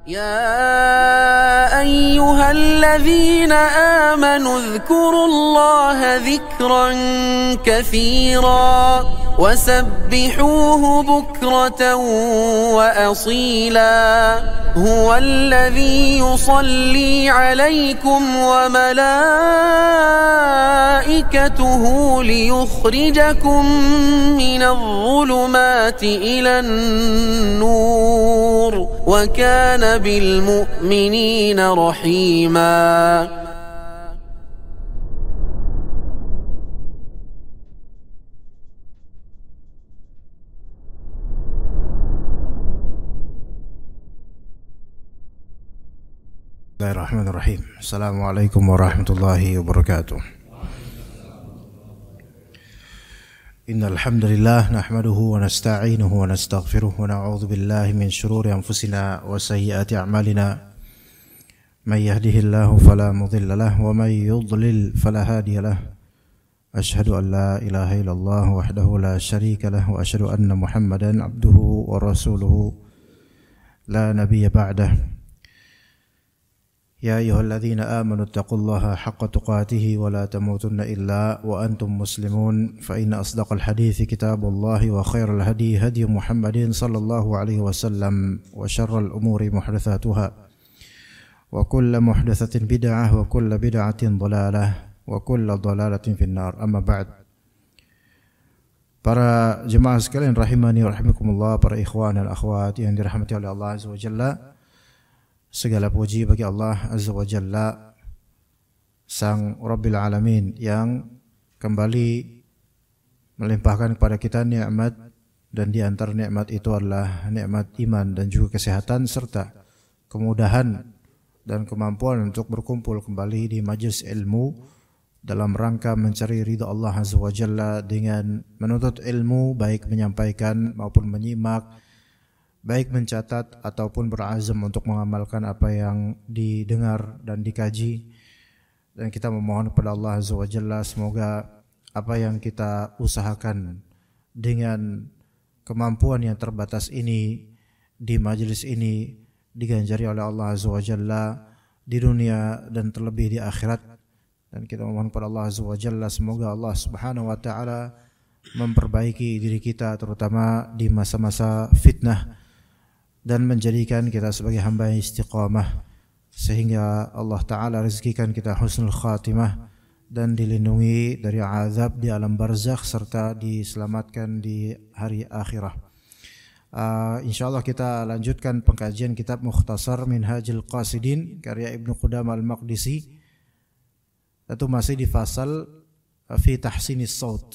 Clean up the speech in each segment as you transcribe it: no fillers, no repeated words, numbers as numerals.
يا أيها الذين آمنوا اذكروا الله ذكرا كثيرا وسبحوه بكرة وأصيلا هو الذي يصلي عليكم وملائكته ليخرجكم من الظلمات إلى النور وكان بالمؤمنين رحيما. Bismillahirrahmanirrahim. Assalamualaikum warahmatullahi wabarakatuh. Innal hamdalillah nahmaduhu wa nasta'inuhu wa nastaghfiruh wa na'udzu billahi min shururi anfusina wa sayyiati a'malina. May yahdihillahu fala mudilla lahu wa may yudlil fala hadiya lahu. Asyhadu an la ilaha illallah wahdahu la syarika lahu wa asyhadu anna Muhammadan abduhu wa rasuluhu la nabiyya ba'dahu. يا أيها الذين آمنوا اتقوا الله حق تقاته ولا تموتن إلا وأنتم مسلمون فإن أصدق الحديث كتاب الله وخير الهدي هدي محمد صلى الله عليه وسلم وشر الأمور محدثاتها وكل محدثة بدعة وكل بدعة ضلالة وكل ضلالة في النار. أما بعد. Para jemaah sekalian rahimani wa rahimakumullah, para ikhwan dan akhwat yang dirahmati oleh Allah Azza wa Jalla. Segala puji bagi Allah Azza wa Jalla, Sang Rabbil Alamin, yang kembali melimpahkan kepada kita nikmat, dan di antara nikmat itu adalah nikmat iman dan juga kesehatan serta kemudahan dan kemampuan untuk berkumpul kembali di majelis ilmu dalam rangka mencari ridha Allah Azza wa Jalla dengan menuntut ilmu, baik menyampaikan maupun menyimak, baik mencatat ataupun berazam untuk mengamalkan apa yang didengar dan dikaji. Dan kita memohon kepada Allah Azza wa Jalla semoga apa yang kita usahakan dengan kemampuan yang terbatas ini di majelis ini diganjari oleh Allah Azza wa Jalla di dunia dan terlebih di akhirat. Dan kita memohon kepada Allah Azza wa Jalla semoga Allah Subhanahu wa taala memperbaiki diri kita terutama di masa-masa fitnah, dan menjadikan kita sebagai hamba yang istiqamah sehingga Allah Ta'ala rezekikan kita husnul khatimah dan dilindungi dari azab di alam barzakh serta diselamatkan di hari akhirah. InsyaAllah kita lanjutkan pengkajian kitab Mukhtasar Minhajul Qasidin karya Ibnu Qudamah Al-Maqdisi. Itu masih di fasal fi tahsinis saut,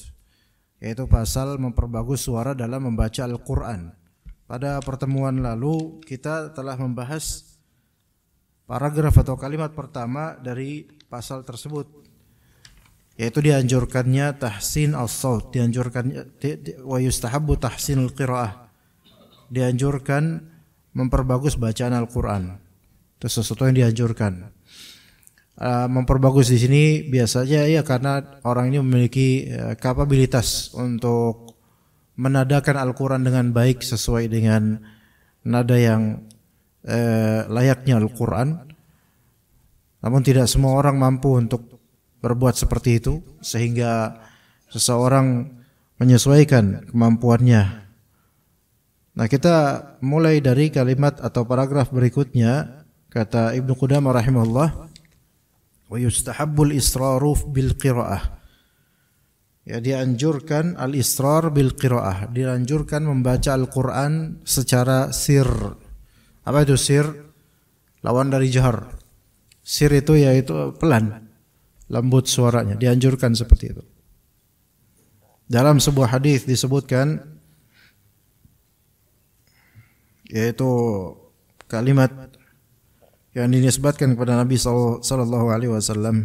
yaitu pasal memperbagus suara dalam membaca Al-Quran. Pada pertemuan lalu kita telah membahas paragraf atau kalimat pertama dari pasal tersebut, yaitu dianjurkannya tahsin as-saut, dianjurkannya wa yustahabbu tahsinul qiraah, dianjurkan memperbagus bacaan Al-Quran. Itu sesuatu yang dianjurkan. Memperbagus di sini biasanya ya karena orang ini memiliki kapabilitas untuk menadakan Al-Quran dengan baik sesuai dengan nada yang layaknya Al-Quran. Namun tidak semua orang mampu untuk berbuat seperti itu, sehingga seseorang menyesuaikan kemampuannya. Nah, kita mulai dari kalimat atau paragraf berikutnya. Kata Ibnu Qudamah rahimahullah, wa yustahabbul israru bil qiraah. Ya, dianjurkan al-israr bil qiraah, dianjurkan membaca Al-Quran secara sir. Apa itu sir? Lawan dari jahar. Sir itu yaitu pelan, lembut suaranya, dianjurkan seperti itu. Dalam sebuah hadis disebutkan, yaitu kalimat yang dinisbatkan kepada Nabi sallallahu alaihi wasallam,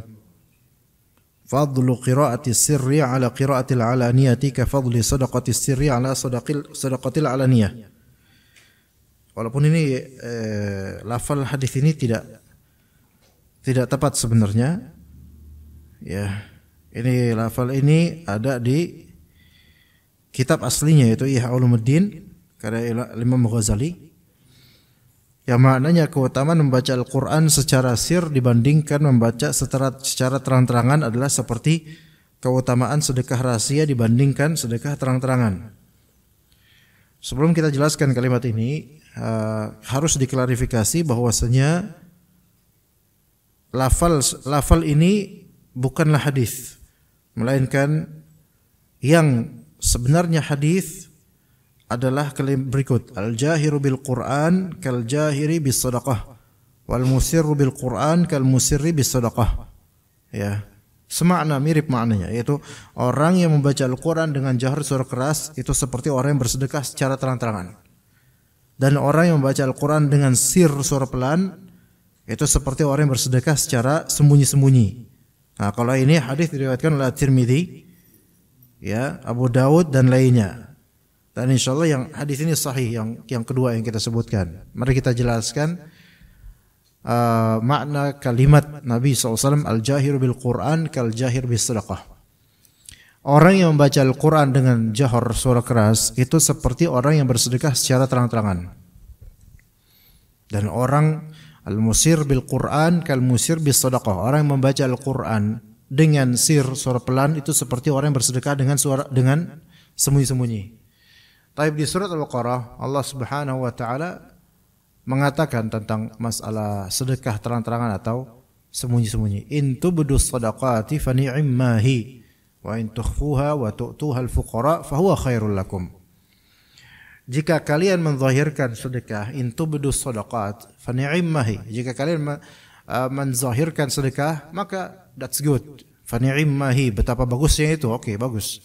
fadlu qira'ati sirri ala qira'atil alaniyati ka fadli sadaqati sirri ala sadaqatil alaniyah. Walaupun ini lafal hadis ini tidak tepat sebenarnya. Ya, ini lafal ini ada di kitab aslinya yaitu Ihya Ulumuddin karya Imam Ghazali. Yang maknanya keutamaan membaca Al-Quran secara sir dibandingkan membaca secara terang-terangan adalah seperti keutamaan sedekah rahasia dibandingkan sedekah terang-terangan. Sebelum kita jelaskan kalimat ini, harus diklarifikasi bahwasanya lafal ini bukanlah hadis, melainkan yang sebenarnya hadis adalah kalimat berikut: al-jahiru bil Qur'an kal jahiri bis sadaqah wal musirru bil Qur'an kal musirri bis sadaqah. Ya, semakna, mirip maknanya, yaitu orang yang membaca Al-Quran dengan jahar suara keras itu seperti orang yang bersedekah secara terang-terangan, dan orang yang membaca Al-Quran dengan sir suara pelan itu seperti orang yang bersedekah secara sembunyi-sembunyi. Nah, kalau ini hadis diriwayatkan oleh Tirmidzi, ya, Abu Dawud dan lainnya. Dan insyaallah yang hadis ini sahih, yang kedua yang kita sebutkan. Mari kita jelaskan makna kalimat Nabi SAW, al-jahiru bil Quran kal jahir bis sadaqah. Orang yang membaca Al-Quran dengan jahar suara keras itu seperti orang yang bersedekah secara terang-terangan. Dan orang al-musir bil Quran kal musir bis sadaqah, orang yang membaca Al-Quran dengan sir suara pelan itu seperti orang yang bersedekah dengan sembunyi-sembunyi. Taib di surat Al-Baqarah Allah Subhanahu wa taala mengatakan tentang masalah sedekah terang-terangan atau sembunyi-sembunyi. In tubdus sadaqati fa ni'mahi wa in tukhfuha wa tu'tuha al-fuqara fa huwa khairul lakum. Jika kalian menzahirkan sedekah, in tubdus sadaqat fa ni'mahi, jika kalian menzahirkan sedekah, maka that's good. Fa ni'mahi, betapa bagusnya itu. Oke, bagus.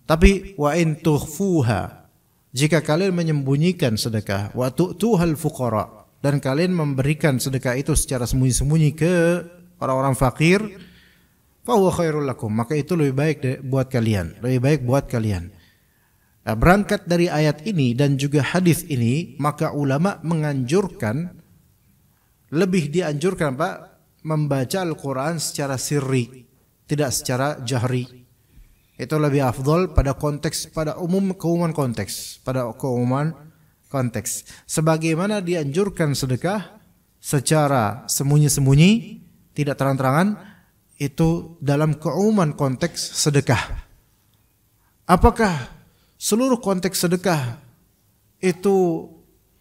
Tapi wa in tukhfuha, jika kalian menyembunyikan sedekah, wa tu'tuhal fuqara, dan kalian memberikan sedekah itu secara sembunyi-sembunyi ke orang-orang fakir, fa huwa khairul lakum, maka itu lebih baik buat kalian, lebih baik buat kalian. Nah, berangkat dari ayat ini dan juga hadis ini, maka ulama menganjurkan, lebih dianjurkan Pak, membaca Al-Quran secara sirri, tidak secara jahri. Itu lebih afdol pada konteks, pada keumuman konteks, pada keumuman konteks. Sebagaimana dianjurkan sedekah secara sembunyi-sembunyi, tidak terang-terangan, itu dalam keumuman konteks sedekah. Apakah seluruh konteks sedekah itu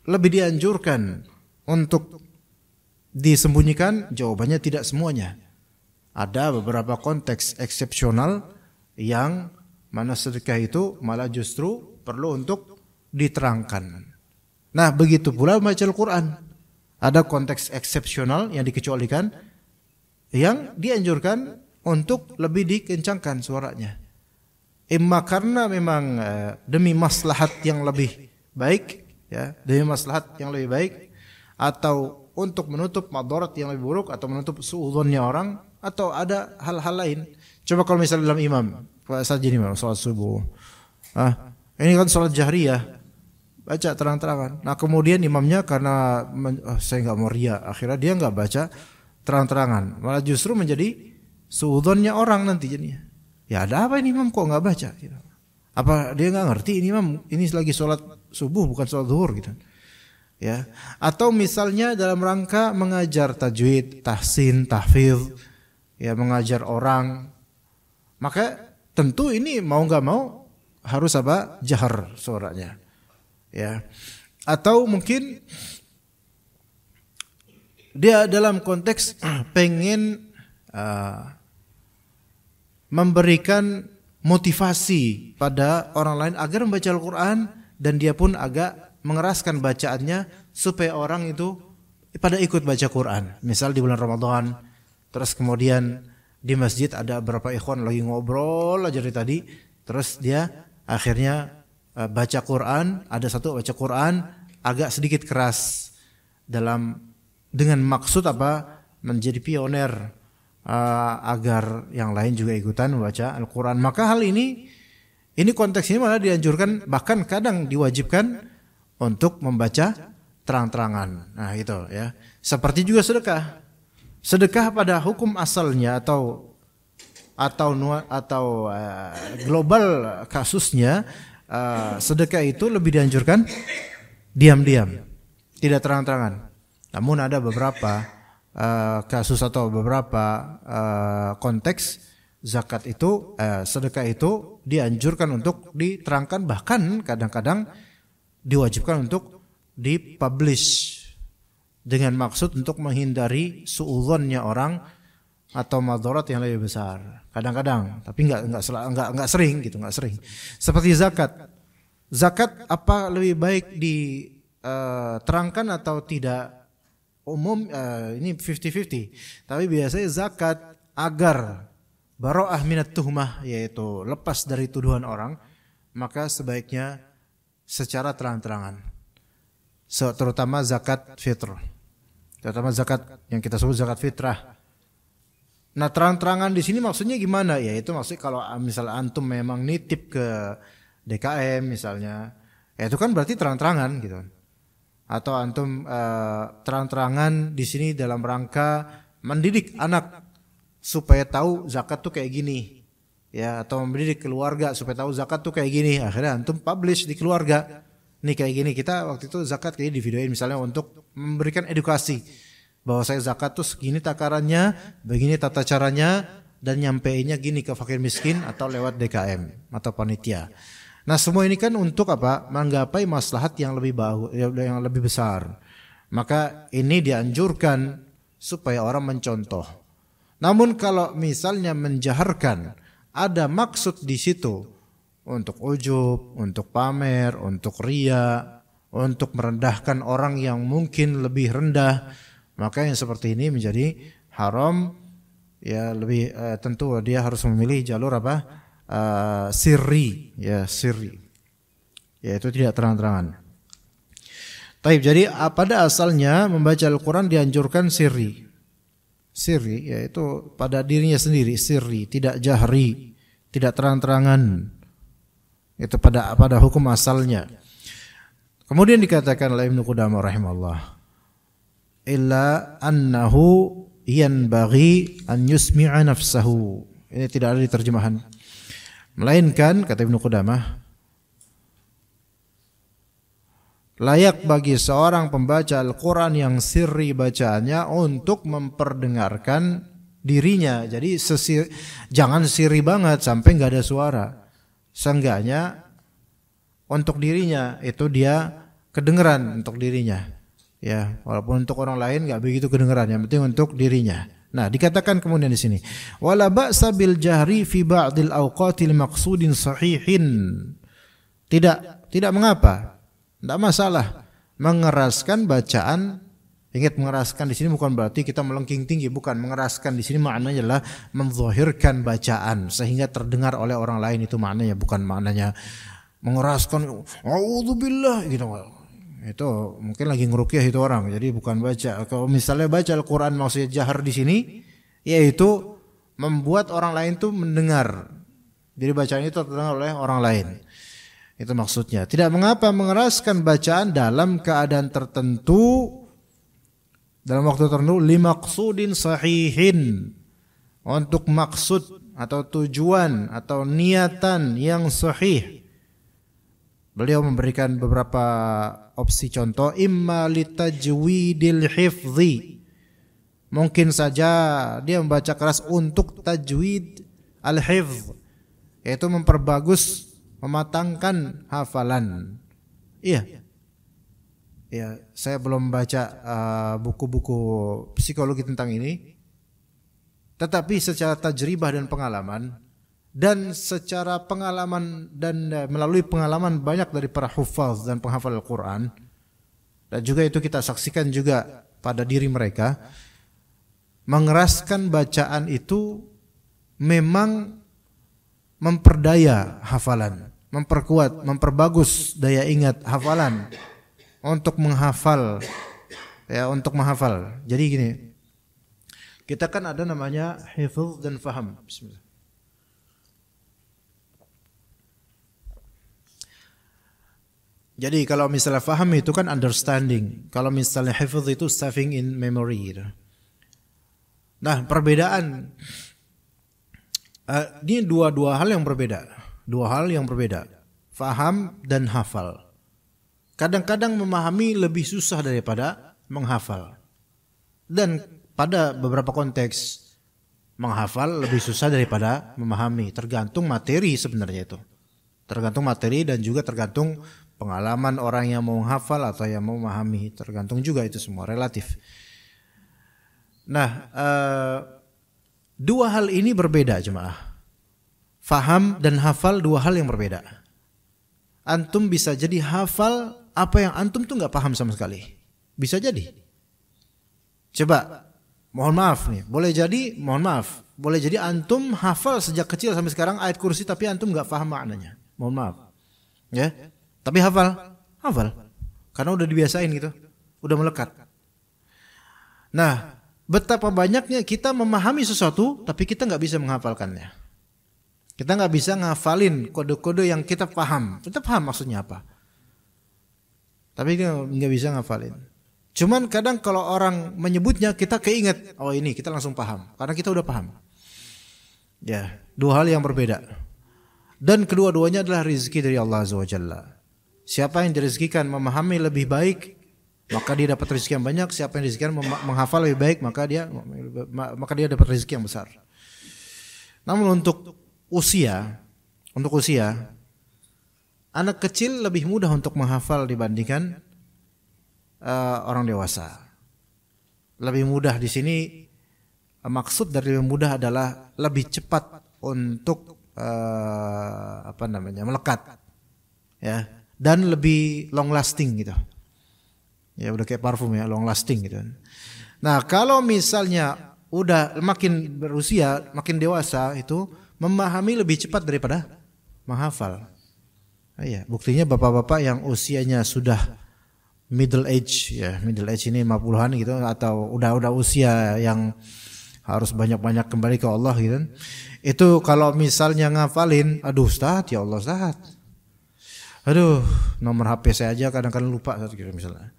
lebih dianjurkan untuk disembunyikan? Jawabannya tidak semuanya. Ada beberapa konteks eksepsional yang mana sedekah itu malah justru perlu untuk diterangkan. Nah, begitu pula membaca Al-Quran. Ada konteks eksepsional yang dikecualikan, yang dianjurkan untuk lebih dikencangkan suaranya. Imma karena memang demi maslahat yang lebih baik, ya, demi maslahat yang lebih baik, atau untuk menutup madarat yang lebih buruk, atau menutup suudzonnya orang, atau ada hal-hal lain. Coba kalau misalnya dalam imam, saat jadi imam salat subuh, ini kan salat jahriyah, baca terang-terangan. Nah, kemudian imamnya karena saya nggak mau riya, akhirnya dia nggak baca terang-terangan, malah justru menjadi suudzonnya orang nanti jadinya. Ya, ada apa ini imam kok nggak baca? Apa dia nggak ngerti ini imam ini lagi salat subuh bukan salat zuhur gitu? Ya, atau misalnya dalam rangka mengajar tajwid, tahsin, tahfidz, ya, mengajar orang, maka tentu ini mau nggak mau harus apa? Jahar suaranya, ya. Atau mungkin dia dalam konteks pengen memberikan motivasi pada orang lain agar membaca Al-Quran, dan dia pun agak mengeraskan bacaannya supaya orang itu pada ikut baca Quran. Misal di bulan Ramadan, terus kemudian di masjid ada beberapa ikhwan lagi ngobrol aja dari tadi, terus dia akhirnya baca Quran, ada satu baca Quran agak sedikit keras dengan maksud apa? Menjadi pioner agar yang lain juga ikutan membaca Al-Quran. Maka hal ini konteksnya malah dianjurkan, bahkan kadang diwajibkan untuk membaca terang-terangan. Nah, itu ya. Seperti juga sedekah. Sedekah pada hukum asalnya atau global kasusnya, sedekah itu lebih dianjurkan diam-diam. tidak terang-terangan. Namun ada beberapa kasus atau beberapa konteks zakat itu, sedekah itu dianjurkan untuk diterangkan, bahkan kadang-kadang diwajibkan untuk dipublish dengan maksud untuk menghindari suudzonnya orang atau madharat yang lebih besar. Kadang-kadang, tapi enggak sering gitu, enggak sering. Seperti zakat. Zakat apa lebih baik diterangkan atau tidak? Umum ini 50-50. Tapi biasanya zakat agar bara'ah minat tuhmah, yaitu lepas dari tuduhan orang, maka sebaiknya secara terang-terangan. Terutama zakat fitr. Terutama zakat yang kita sebut zakat fitrah. Nah, terang-terangan di sini maksudnya gimana? Ya itu maksudnya kalau misalnya antum memang nitip ke DKM misalnya, ya itu kan berarti terang-terangan gitu. Atau antum terang-terangan di sini dalam rangka mendidik anak supaya tahu zakat tuh kayak gini. Ya, atau mendidik keluarga supaya tahu zakat tuh kayak gini. Akhirnya antum publish di keluarga. Nih kayak gini, kita waktu itu zakat kayak di videoin misalnya untuk memberikan edukasi bahwa saya zakat tuh segini takarannya, begini tata caranya, dan nyampeinnya gini ke fakir miskin atau lewat DKM atau panitia. Nah, semua ini kan untuk apa? Menggapai maslahat yang lebih besar. Maka ini dianjurkan supaya orang mencontoh. Namun kalau misalnya menjaharkan, ada maksud di situ untuk ujub, untuk pamer, untuk riya, untuk merendahkan orang yang mungkin lebih rendah, maka yang seperti ini menjadi haram. Ya lebih tentu dia harus memilih jalur apa? Sirri, ya sirri. Yaitu tidak terang-terangan. Taib, jadi pada asalnya membaca Al-Quran dianjurkan sirri. Sirri yaitu pada dirinya sendiri, sirri, tidak jahri, tidak terang-terangan. Itu pada hukum asalnya. Kemudian dikatakan oleh Ibnu Qudamah rahimahullah, illa annahu yanbaghi an yusmi'a nafsahu. Ini tidak ada di terjemahan. Melainkan kata Ibnu Qudamah, layak bagi seorang pembaca Al-Quran yang sirri bacaannya untuk memperdengarkan dirinya. Jadi jangan sirri banget sampai nggak ada suara. Seenggaknya untuk dirinya itu dia kedengeran untuk dirinya. Ya, walaupun untuk orang lain nggak begitu kedengeran. Yang penting untuk dirinya. Nah, dikatakan kemudian di sini, wala ba'sa bil jahri fi ba'dil awqatil maqsudin sahihin. Tidak mengapa. Tidak masalah mengeraskan bacaan. Ingat, mengeraskan di sini bukan berarti kita melengking tinggi, bukan. Mengeraskan di sini maknanya adalah menzahirkan bacaan sehingga terdengar oleh orang lain, itu maknanya, bukan maknanya mengeraskan a'udzubillah gitu. Itu mungkin lagi ngeruqyah itu orang, jadi bukan baca. Kalau misalnya baca Al-Qur'an maksudnya jahar di sini, yaitu membuat orang lain tuh mendengar. Jadi bacaan itu terdengar oleh orang lain. Itu maksudnya. Tidak mengapa mengeraskan bacaan dalam keadaan tertentu, dalam waktu tertentu, limaqsudin sahihin, untuk maksud atau tujuan atau niatan yang sahih. Beliau memberikan beberapa opsi contoh, imma litajwidil hifzi. Mungkin saja dia membaca keras untuk tajwid al-hifz, yaitu memperbagus, mematangkan hafalan. Iya. Ya, saya belum baca buku-buku psikologi tentang ini. Tetapi secara tajribah dan pengalaman, dan secara pengalaman dan melalui pengalaman banyak dari para hufaz dan penghafal Al-Quran, dan juga itu kita saksikan juga pada diri mereka, mengeraskan bacaan itu memang memperdaya hafalan, memperkuat, memperbagus daya ingat hafalan untuk menghafal, ya, untuk menghafal. Jadi gini, kita kan ada namanya hifz dan faham. Bismillah. Jadi kalau misalnya faham itu kan understanding. Kalau misalnya hifz itu stuffing in memory. Nah, perbedaan ini dua hal yang berbeda. Dua hal yang berbeda. Faham dan hafal. Kadang-kadang memahami lebih susah daripada menghafal. Dan pada beberapa konteks menghafal lebih susah daripada memahami. Tergantung materi sebenarnya itu. Tergantung materi dan juga tergantung pengalaman orang yang mau menghafal atau yang mau memahami. Tergantung juga itu semua relatif. Nah, dua hal ini berbeda jemaah. Faham dan hafal dua hal yang berbeda. Antum bisa jadi hafal apa yang antum tuh nggak paham sama sekali. Bisa jadi. Coba, mohon maaf nih. Boleh jadi, mohon maaf. Boleh jadi antum hafal sejak kecil sampai sekarang ayat kursi tapi antum nggak paham maknanya. Mohon maaf. Ya, tapi hafal. Karena udah dibiasain gitu. Udah melekat. Nah, betapa banyaknya kita memahami sesuatu tapi kita nggak bisa menghafalkannya. Kita nggak bisa ngafalin kode-kode yang kita paham. Kita paham maksudnya apa. Tapi nggak bisa ngafalin. Cuman kadang kalau orang menyebutnya kita keinget. Oh ini kita langsung paham. Karena kita udah paham. Ya, dua hal yang berbeda. Dan kedua-duanya adalah rezeki dari Allah Azza wa Jalla. Siapa yang direzekikan memahami lebih baik, maka dia dapat rezeki yang banyak. Siapa yang direzekikan menghafal lebih baik, maka dia dapat rezeki yang besar. Namun untuk usia, anak kecil lebih mudah untuk menghafal dibandingkan orang dewasa. Lebih mudah di sini, maksud dari lebih mudah adalah lebih cepat untuk melekat, ya, dan lebih long lasting gitu. Ya udah kayak parfum ya, long lasting gitu. Nah kalau misalnya udah makin berusia, makin dewasa itu memahami lebih cepat daripada menghafal. Iya, buktinya bapak-bapak yang usianya sudah middle age ini 50-an gitu atau udah usia yang harus banyak-banyak kembali ke Allah gitu. Itu kalau misalnya ngafalin, aduh Ustaz, ya Allah Ustaz. Aduh, nomor HP saya aja kadang-kadang lupa gitu misalnya.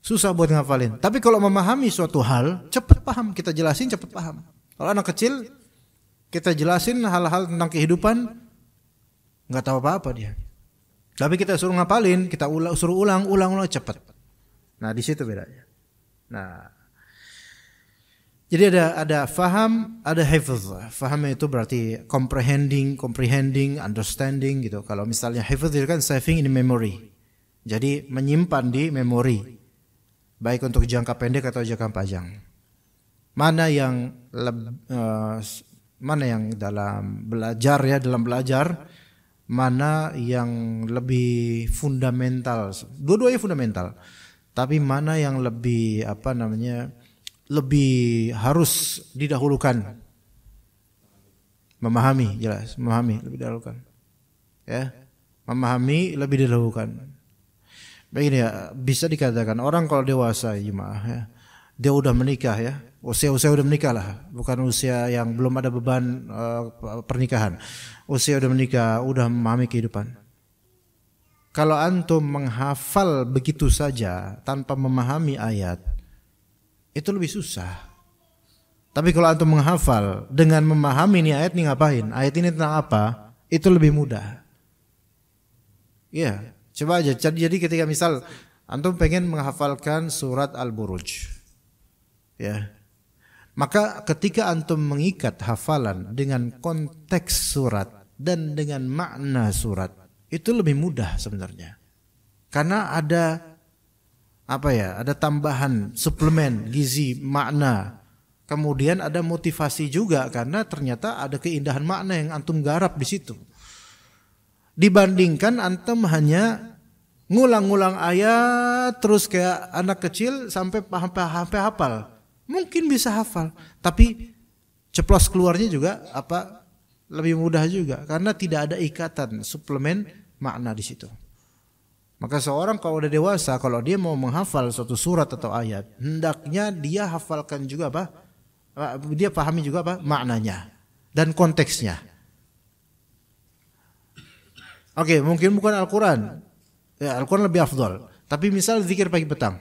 Susah buat ngafalin. Tapi kalau memahami suatu hal, cepat paham, kita jelasin cepat paham. Kalau anak kecil kita jelasin hal-hal tentang kehidupan enggak tahu apa-apa dia. Tapi kita suruh ngapalin, kita suruh ulang cepat. Nah, di situ bedanya. Nah, jadi ada faham, ada hifz. Faham itu berarti comprehending, understanding gitu. Kalau misalnya hifz itu kan saving in memory. Jadi menyimpan di memori. Baik untuk jangka pendek atau jangka panjang. Mana yang dalam belajar, mana yang lebih fundamental. Dua-duanya fundamental. Tapi mana yang lebih lebih harus didahulukan. Memahami lebih didahulukan. Ya. Memahami lebih didahulukan. Begini ya, bisa dikatakan orang kalau dewasa jemaah ya, dia udah menikah ya, usia udah menikah lah, bukan usia yang belum ada beban pernikahan. Usia udah menikah, udah memahami kehidupan. Kalau antum menghafal begitu saja tanpa memahami ayat, itu lebih susah. Tapi kalau antum menghafal dengan memahami nih ayat nih ngapain, ayat ini tentang apa, itu lebih mudah. Iya, coba aja. Jadi ketika misal antum pengen menghafalkan surat Al-Buruj, ya, maka ketika antum mengikat hafalan dengan konteks surat dan dengan makna surat, itu lebih mudah sebenarnya. Karena ada ada tambahan suplemen gizi makna. Kemudian ada motivasi juga karena ternyata ada keindahan makna yang antum garap di situ. Dibandingkan antum hanya ngulang-ngulang ayat terus kayak anak kecil sampai hafal. Mungkin bisa hafal, tapi ceplos keluarnya juga lebih mudah juga karena tidak ada ikatan suplemen makna di situ. Maka seorang kalau udah dewasa, kalau dia mau menghafal suatu surat atau ayat, hendaknya dia hafalkan juga dia pahami juga maknanya dan konteksnya. Oke, mungkin bukan Al-Quran. Ya, Al-Quran lebih afdal. Tapi misal zikir pagi petang.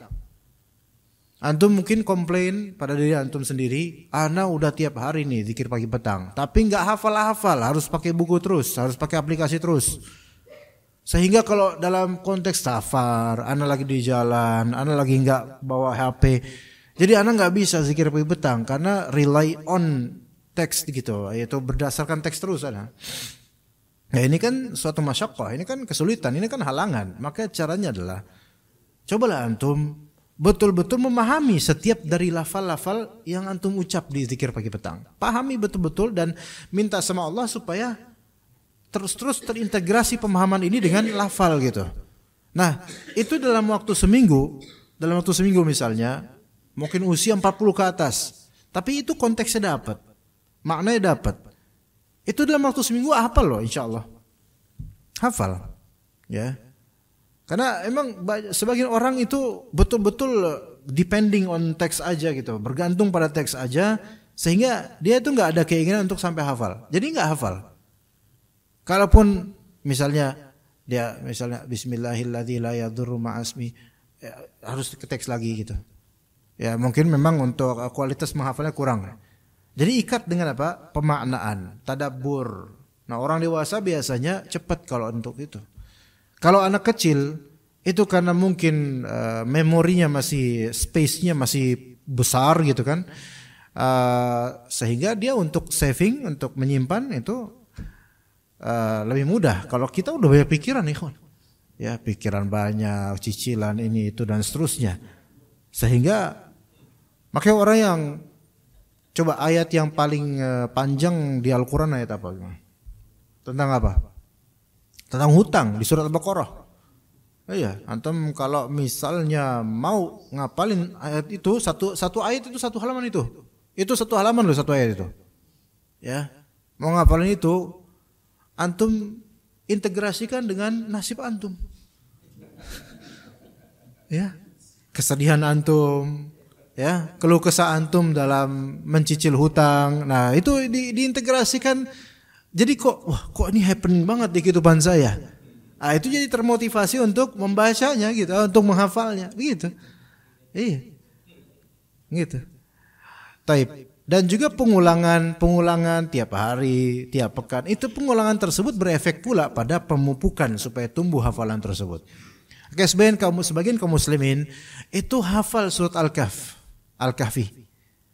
Antum mungkin komplain pada diri antum sendiri, ana udah tiap hari nih zikir pagi petang, tapi nggak hafal, harus pakai buku terus, harus pakai aplikasi terus. Sehingga kalau dalam konteks safar, ana lagi di jalan, ana lagi nggak bawa HP, jadi ana nggak bisa zikir pagi petang karena rely on teks gitu, yaitu berdasarkan teks terus ana. Nah ini kan suatu masyaqqah, ini kan kesulitan, ini kan halangan. Maka caranya adalah cobalah antum betul-betul memahami setiap dari lafal-lafal yang antum ucap di zikir pagi petang. Pahami betul-betul dan minta sama Allah supaya terus terintegrasi pemahaman ini dengan lafal gitu. Nah, itu dalam waktu seminggu misalnya, mungkin usia 40 ke atas. Tapi itu konteksnya dapat, maknanya dapat. Itu dalam waktu seminggu hafal loh insya Allah. Hafal. Ya. Karena emang sebagian orang itu betul-betul depending on teks aja gitu, bergantung pada teks aja, sehingga dia itu nggak ada keinginan untuk sampai hafal. Jadi nggak hafal. Kalaupun misalnya Bismillahilladzi la yadurru ma'asmi, ya, harus ke teks lagi gitu. Ya mungkin memang untuk kualitas menghafalnya kurang. Jadi ikat dengan apa? Pemaknaan, tadabbur. Nah orang dewasa biasanya cepat kalau untuk itu. Kalau anak kecil itu karena mungkin memorinya masih, space-nya masih besar gitu kan, sehingga dia untuk saving, untuk menyimpan itu lebih mudah. Kalau kita udah banyak pikiran nih, ya pikiran banyak, cicilan ini itu dan seterusnya, sehingga makanya orang yang coba ayat yang paling panjang di Al-Quran ayat apa? Tentang apa? Tentang hutang di surat Al-Baqarah. Iya, antum kalau misalnya mau ngapalin ayat itu satu ayat itu satu halaman itu satu halaman loh, satu ayat itu. Ya, mau ngapalin itu antum integrasikan dengan nasib antum. Ya, kesedihan antum, ya, keluh kesah antum dalam mencicil hutang. Nah, itu diintegrasikan. Jadi kok ini happening banget di kehidupan saya. Nah, itu jadi termotivasi untuk membacanya gitu, untuk menghafalnya, begitu. Iya. Gitu. Taib. Dan juga pengulangan tiap hari, tiap pekan. Itu pengulangan tersebut berefek pula pada pemupukan supaya tumbuh hafalan tersebut. Oke, sebagian kaum muslimin itu hafal surat Al-Kahfi.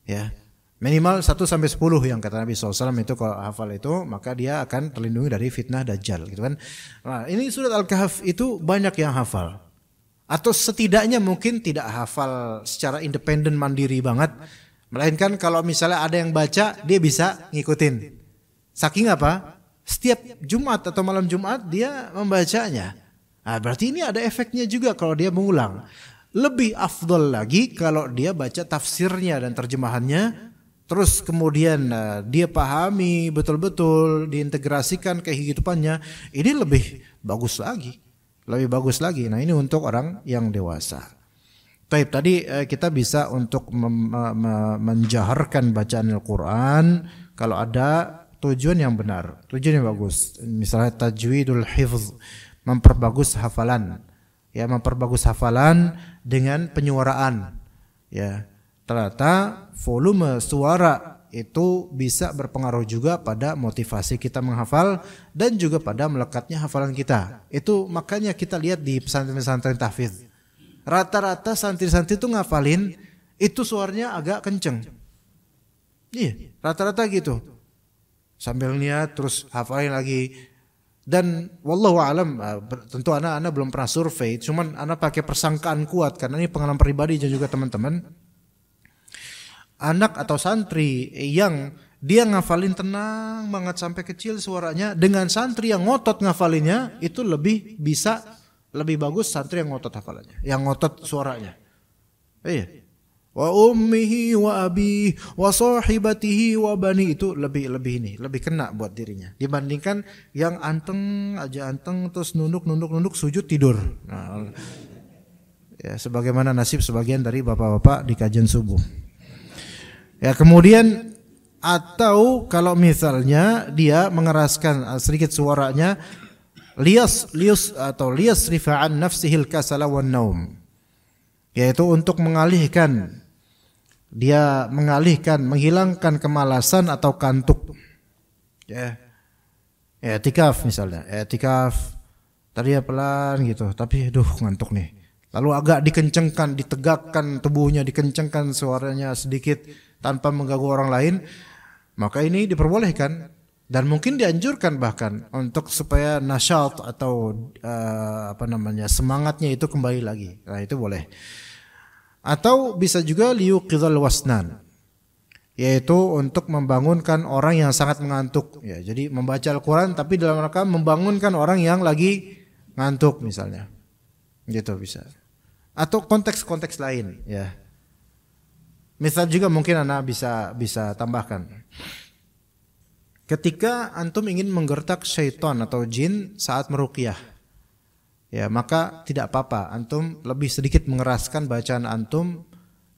Ya. Minimal 1 sampai 10 yang kata Nabi SAW itu, kalau hafal itu maka dia akan terlindungi dari fitnah Dajjal gitu kan. Nah, ini surat Al-Kahf itu banyak yang hafal. Atau setidaknya mungkin tidak hafal secara independen mandiri banget. Melainkan kalau misalnya ada yang baca, dia bisa ngikutin. Saking apa? Setiap Jumat atau malam Jumat dia membacanya. Nah, berarti ini ada efeknya juga kalau dia mengulang. Lebih afdol lagi kalau dia baca tafsirnya dan terjemahannya, terus kemudian dia pahami betul-betul, diintegrasikan ke kehidupannya. Ini lebih bagus lagi. Nah, ini untuk orang yang dewasa. Baik, tadi kita bisa untuk menjaharkan bacaan Al-Quran kalau ada tujuan yang benar, tujuan yang bagus. Misalnya tajwidul hifz, memperbagus hafalan. Ya, memperbagus hafalan dengan penyuaraan. Ya, ternyata volume suara itu bisa berpengaruh juga pada motivasi kita menghafal dan juga pada melekatnya hafalan kita. Itu makanya kita lihat di pesantren-pesantren tahfidz. Rata-rata santri-santri itu ngafalin itu suaranya agak kenceng. Iya, rata-rata gitu. Sambil niat terus hafalin lagi. Dan wallahu alam, tentu anak belum pernah survei, cuman anak pakai persangkaan kuat karena ini pengalaman pribadi dan juga teman-teman. Anak atau santri yang dia ngafalin tenang banget sampai kecil suaranya, dengan santri yang ngotot ngafalinnya itu lebih bagus santri yang ngotot hafalannya, yang ngotot suaranya. Iya. Wa ummihi wa abi wa sahibatihi wa bani, itu lebih kena buat dirinya dibandingkan yang anteng terus nunduk sujud tidur. Nah, ya sebagaimana nasib sebagian dari bapak-bapak di kajian subuh. Ya, kemudian atau kalau misalnya dia mengeraskan sedikit suaranya, liyas rifa'an nafsihil kasala wan naum, yaitu untuk menghilangkan kemalasan atau kantuk. Ya, i'tikaf misalnya, Tadi ya pelan gitu, tapi ngantuk nih. Lalu agak dikencengkan, ditegakkan tubuhnya, dikencengkan suaranya sedikit tanpa mengganggu orang lain, maka ini diperbolehkan dan mungkin dianjurkan bahkan untuk supaya nasyat atau semangatnya itu kembali lagi. Nah, itu boleh. Atau bisa juga liyuqidhal wasnan, yaitu untuk membangunkan orang yang sangat mengantuk. Ya, jadi membaca Al-Quran tapi dalam rangka membangunkan orang yang lagi ngantuk misalnya. Gitu bisa. Atau konteks-konteks lain ya. Misal juga mungkin anak bisa tambahkan. Ketika antum ingin menggertak syaitan atau jin saat meruqyah, ya maka tidak apa-apa antum lebih sedikit mengeraskan bacaan antum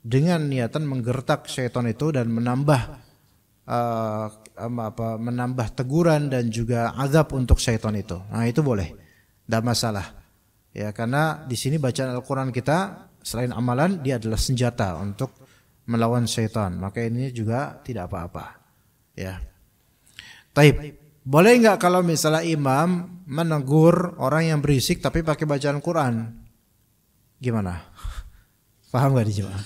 dengan niatan menggertak syaitan itu dan menambah teguran dan juga azab untuk syaitan itu. Nah, itu boleh. Tidak masalah. Ya, karena di sini bacaan Al-Quran kita selain amalan dia adalah senjata untuk melawan syaitan. Maka ini juga tidak apa-apa. Ya. Taib. Boleh enggak kalau misalnya imam menegur orang yang berisik tapi pakai bacaan Quran? Gimana? Paham enggak di jemaah?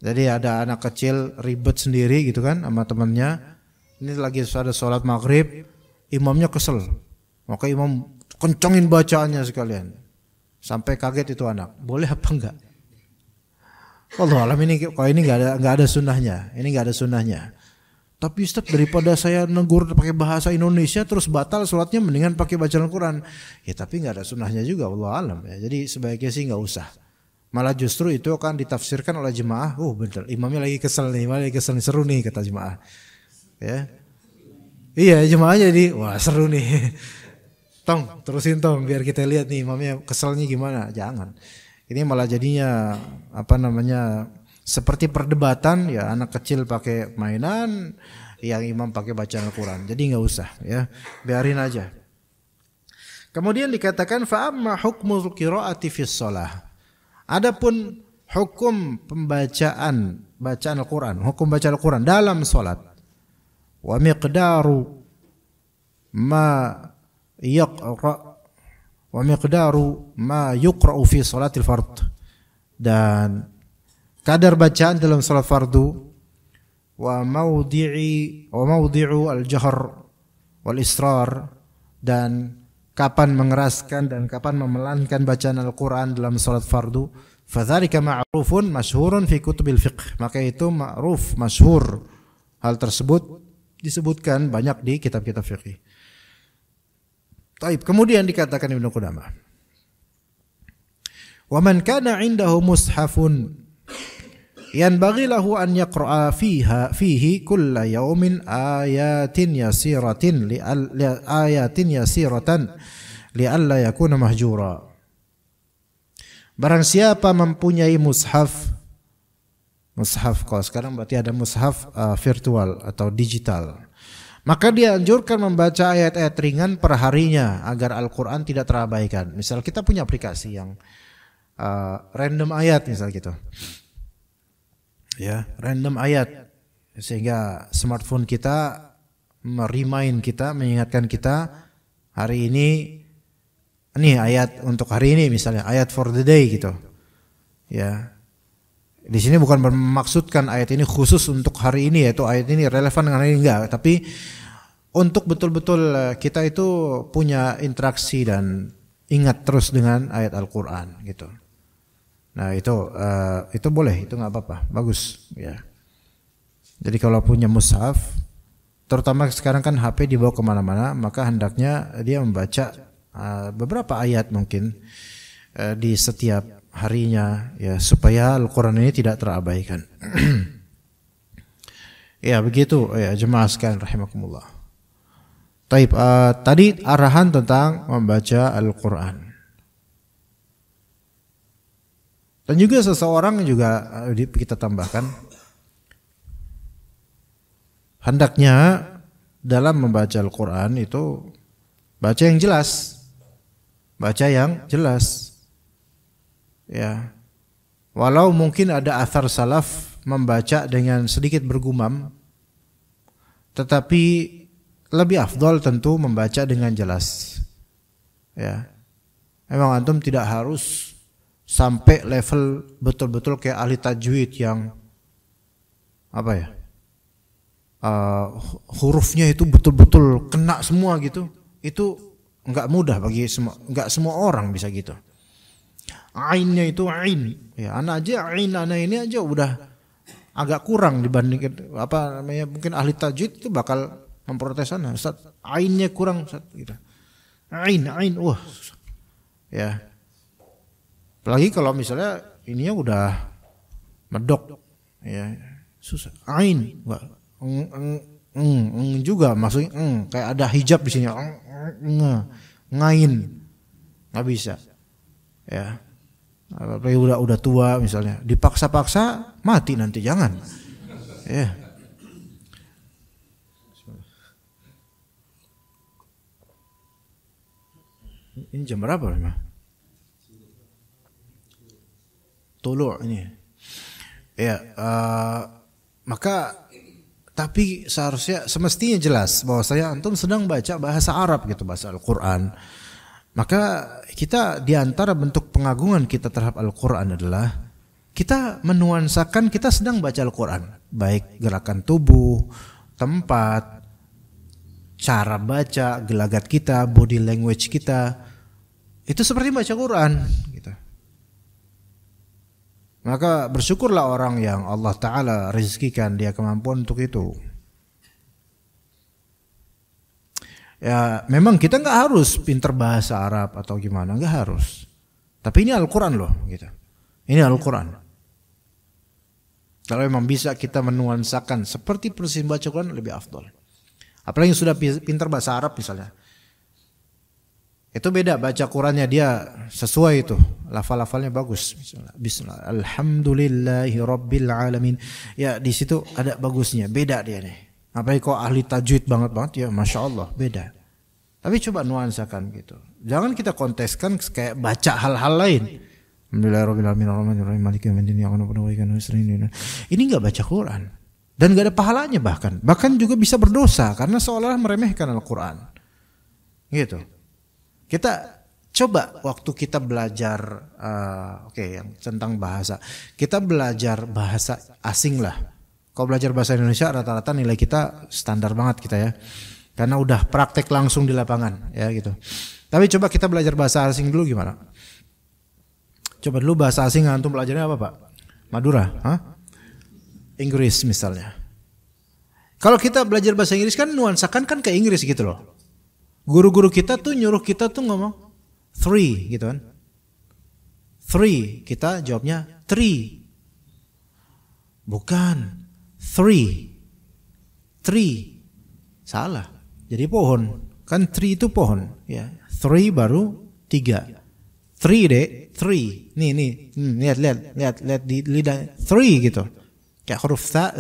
Jadi ada anak kecil ribet sendiri gitu kan sama temannya. Ini lagi ada sholat maghrib, imamnya kesel. Maka imam kencengin bacaannya sekalian sampai kaget itu anak. Boleh apa enggak? Allah alam, ini kalau ini enggak ada sunnahnya. Ini enggak ada sunnahnya. Tapi Ustaz, daripada saya negur pakai bahasa Indonesia terus batal sholatnya, mendingan pakai bacaan Al-Quran. Ya tapi enggak ada sunnahnya juga, Allah alam ya. Jadi sebaiknya sih enggak usah. Malah justru itu akan ditafsirkan oleh jemaah. Bener, imamnya lagi kesel nih, seru nih kata jemaah. Ya. Iya, jemaahnya jadi wah seru nih. Terusin biar kita lihat nih imamnya keselnya gimana. Jangan. Ini malah jadinya seperti perdebatan ya, anak kecil pakai mainan, yang imam pakai bacaan Al-Quran. Jadi enggak usah ya. Biarin aja. Kemudian dikatakan fa amma hukmul qiraati fis shalah. Adapun hukum bacaan Al-Quran, hukum baca Al-Quran dalam salat. Wa miqdaru ma yuqra'u fi salatil fard, dan kadar bacaan dalam salat fardu, wa mawdi'u al-jahr wal israr, dan kapan mengeraskan dan kapan memelankan bacaan Al-Quran dalam salat fardu. Fadzalika ma'rufun masyhurun fi kutubil fiqh, maka itu ma'ruf, masyhur, hal tersebut disebutkan banyak di kitab-kitab fikih. Taib. Kemudian dikatakan Ibnu Qudamah, wa man kana 'indahu mushafun yanbaghi lahu an yaqra'a fihi kulla yawmin ayatin yasiratan li'alla yakuna mahjura. Barang siapa mempunyai mushaf kalau sekarang berarti ada mushaf virtual atau digital, maka dianjurkan membaca ayat-ayat ringan per harinya agar Al-Quran tidak terabaikan. Misal kita punya aplikasi yang random ayat misal gitu. Ya, random ayat, sehingga smartphone kita mengingatkan kita hari ini ayat untuk hari ini, misalnya ayat for the day gitu. Ya. Di sini bukan memaksudkan ayat ini khusus untuk hari ini, yaitu ayat ini relevan dengan hari ini, enggak, tapi untuk betul-betul kita itu punya interaksi dan ingat terus dengan ayat Al-Qur'an gitu. Nah, itu boleh, itu enggak apa-apa, bagus ya. Jadi kalau punya mushaf, terutama sekarang kan HP dibawa kemana-mana, maka hendaknya dia membaca beberapa ayat mungkin di setiap harinya ya, supaya Al-Quran ini tidak terabaikan. Ya begitu ya jemaah sekalian rahimakumullah. Taib, tadi arahan tentang membaca Al-Quran. Dan juga seseorang juga kita tambahkan, hendaknya dalam membaca Al-Quran itu baca yang jelas. Baca yang jelas. Ya. Walau mungkin ada athar salaf membaca dengan sedikit bergumam, tetapi lebih afdal tentu membaca dengan jelas. Ya. Memang antum tidak harus sampai level betul-betul kayak ahli tajwid yang apa ya, hurufnya itu betul-betul kena semua gitu. Itu nggak mudah bagi semua, nggak semua orang bisa gitu. Ainnya itu ain, ya anak ini aja udah agak kurang dibandingkan apa namanya, mungkin ahli tajwid itu bakal memprotes sana, Ustaz, ainnya kurang Ustaz, gitu. Ain, wah, ya. Apalagi kalau misalnya ininya udah medok, ya susah. Ain, juga maksudnya kayak ada hijab di sini, ngain, nggak bisa, ya. Apalagi udah tua misalnya, dipaksa-paksa mati nanti, jangan. Ya. Ini jam berapa memang? Tulu ini. Ya, maka tapi seharusnya semestinya jelas bahwa saya antum sedang baca bahasa Arab gitu, bahasa Al-Qur'an. Maka kita di antara bentuk pengagungan kita terhadap Al-Qur'an adalah kita menuansakan kita sedang baca Al-Qur'an, baik gerakan tubuh, tempat, cara baca, gelagat kita, body language kita, itu seperti baca Quran gitu. Maka bersyukurlah orang yang Allah Ta'ala rezekikan dia kemampuan untuk itu. Ya memang kita nggak harus pinter bahasa Arab atau gimana, nggak harus. Tapi ini Al-Quran loh gitu. Ini Al-Quran. Kalau memang bisa kita menuansakan seperti persis baca Quran, lebih afdol. Apalagi yang sudah pinter bahasa Arab misalnya. Itu beda, baca Qurannya dia sesuai itu, lafal-lafalnya bagus. Bismillah, alhamdulillahi rabbil alamin. Ya di situ ada bagusnya, beda dia nih. Apalagi kok ahli tajwid banget ya, masya Allah, beda. Tapi coba nuansakan gitu. Jangan kita konteskan kayak baca hal-hal lain. Ini nggak baca Quran dan nggak ada pahalanya, bahkan juga bisa berdosa karena seolah meremehkan Al-Quran. Gitu. Kita coba waktu kita belajar, yang tentang bahasa, kita belajar bahasa asing lah. Kalau belajar bahasa Indonesia rata-rata nilai kita standar banget kita ya, karena udah praktek langsung di lapangan ya gitu. Tapi coba kita belajar bahasa asing dulu gimana? Coba dulu bahasa asing antum belajarnya apa Pak? Madura? Inggris misalnya. Kalau kita belajar bahasa Inggris kan nuansakan kan ke Inggris gitu loh. Guru-guru kita tuh nyuruh kita tuh ngomong 3 gitu kan. 3, kita jawabnya 3. Bukan 3. Salah. Jadi pohon. Kan 3 itu pohon ya. 3 baru 3. 3 deh, 3. Nih. Lihat di lidah 3 gitu. Kayak huruf za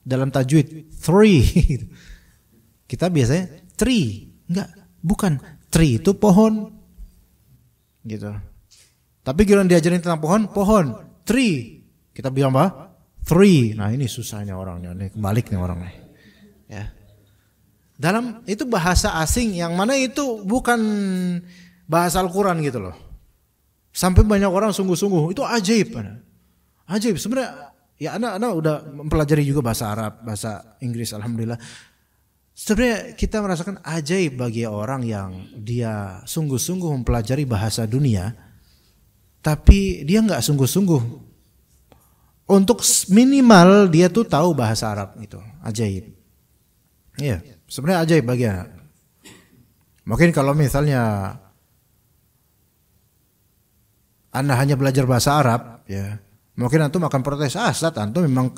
dalam tajwid 3. Kita biasanya 3. Enggak, bukan. 3 itu pohon. Gitu. Tapi giliran diajarin tentang pohon 3. Kita bilang apa? 3. Nah, ini susahnya orangnya nih, kebalik nih orangnya. Ya. Dalam itu bahasa asing yang mana itu bukan bahasa Al-Quran gitu loh. Sampai banyak orang sungguh-sungguh, itu ajaib. Ajaib sebenarnya. Ya anak udah mempelajari juga bahasa Arab, bahasa Inggris, alhamdulillah. Sebenarnya kita merasakan ajaib bagi orang yang dia sungguh-sungguh mempelajari bahasa dunia, tapi dia nggak sungguh-sungguh untuk minimal dia tuh tahu bahasa Arab itu. Ajaib. Iya, sebenarnya ajaib bagi anak. Mungkin kalau misalnya Anda hanya belajar bahasa Arab, ya mungkin antum akan protes, Ustaz, antum memang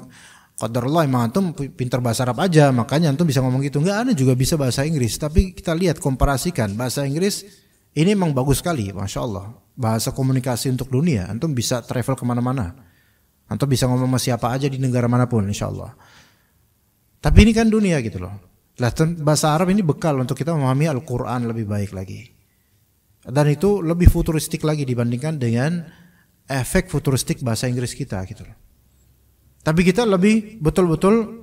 qadarullah, memang antum pintar bahasa Arab aja, makanya antum bisa ngomong gitu. Enggak, Anda juga bisa bahasa Inggris. Tapi kita lihat, komparasikan bahasa Inggris ini memang bagus sekali, masya Allah. Bahasa komunikasi untuk dunia, antum bisa travel kemana-mana. Antum bisa ngomong sama siapa aja di negara manapun, insya Allah. Tapi ini kan dunia gitu loh. Bahasa Arab ini bekal untuk kita memahami Al-Quran lebih baik lagi. Dan itu lebih futuristik lagi dibandingkan dengan efek futuristik bahasa Inggris kita gitu loh. Tapi kita lebih betul-betul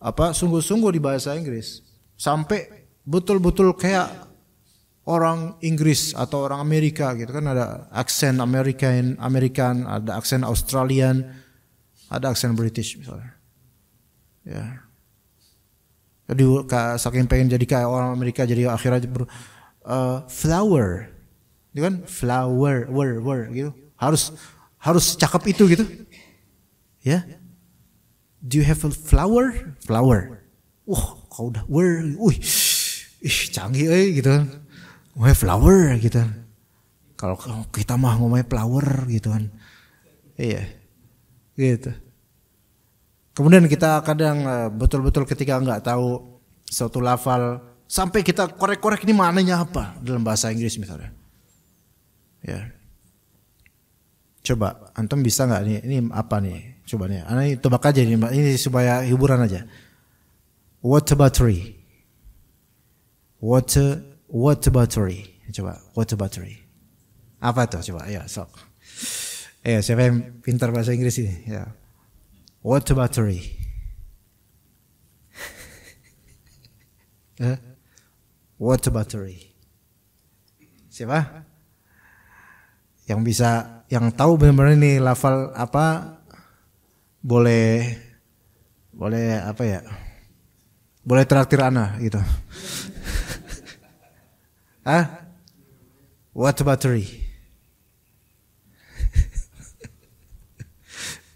sungguh-sungguh di bahasa Inggris. Sampai betul-betul kayak orang Inggris atau orang Amerika gitu kan, ada aksen American, ada aksen Australian, ada aksen British misalnya. Ya. Jadi saking pengen jadi kayak orang Amerika, jadi akhirnya flower. Itu kan flower, word gitu. Harus cakep itu gitu. Ya. Do you have a flower? Flower. Wah, kau udah word. Canggih gitu. Ngomongnya flower gitu. Kalau kita mah ngomongnya flower gitu kan. Iya. Gitu. Kemudian kita kadang betul-betul ketika nggak tahu suatu lafal, sampai kita korek-korek ini maknanya apa dalam bahasa Inggris misalnya. Ya. Coba, antum bisa nggak nih? Ini apa nih? Coba nih. Ini tebak aja nih, ini supaya hiburan aja. Water battery. Water battery. Coba, water battery. Apa tuh? Coba, ya sok. Siapa yang pintar bahasa Inggris ini? Ya. Water battery. Water battery. Siapa? Yang bisa, yang tahu benar-benar ini lafal apa? Boleh apa ya? Boleh traktir ana gitu. Water battery.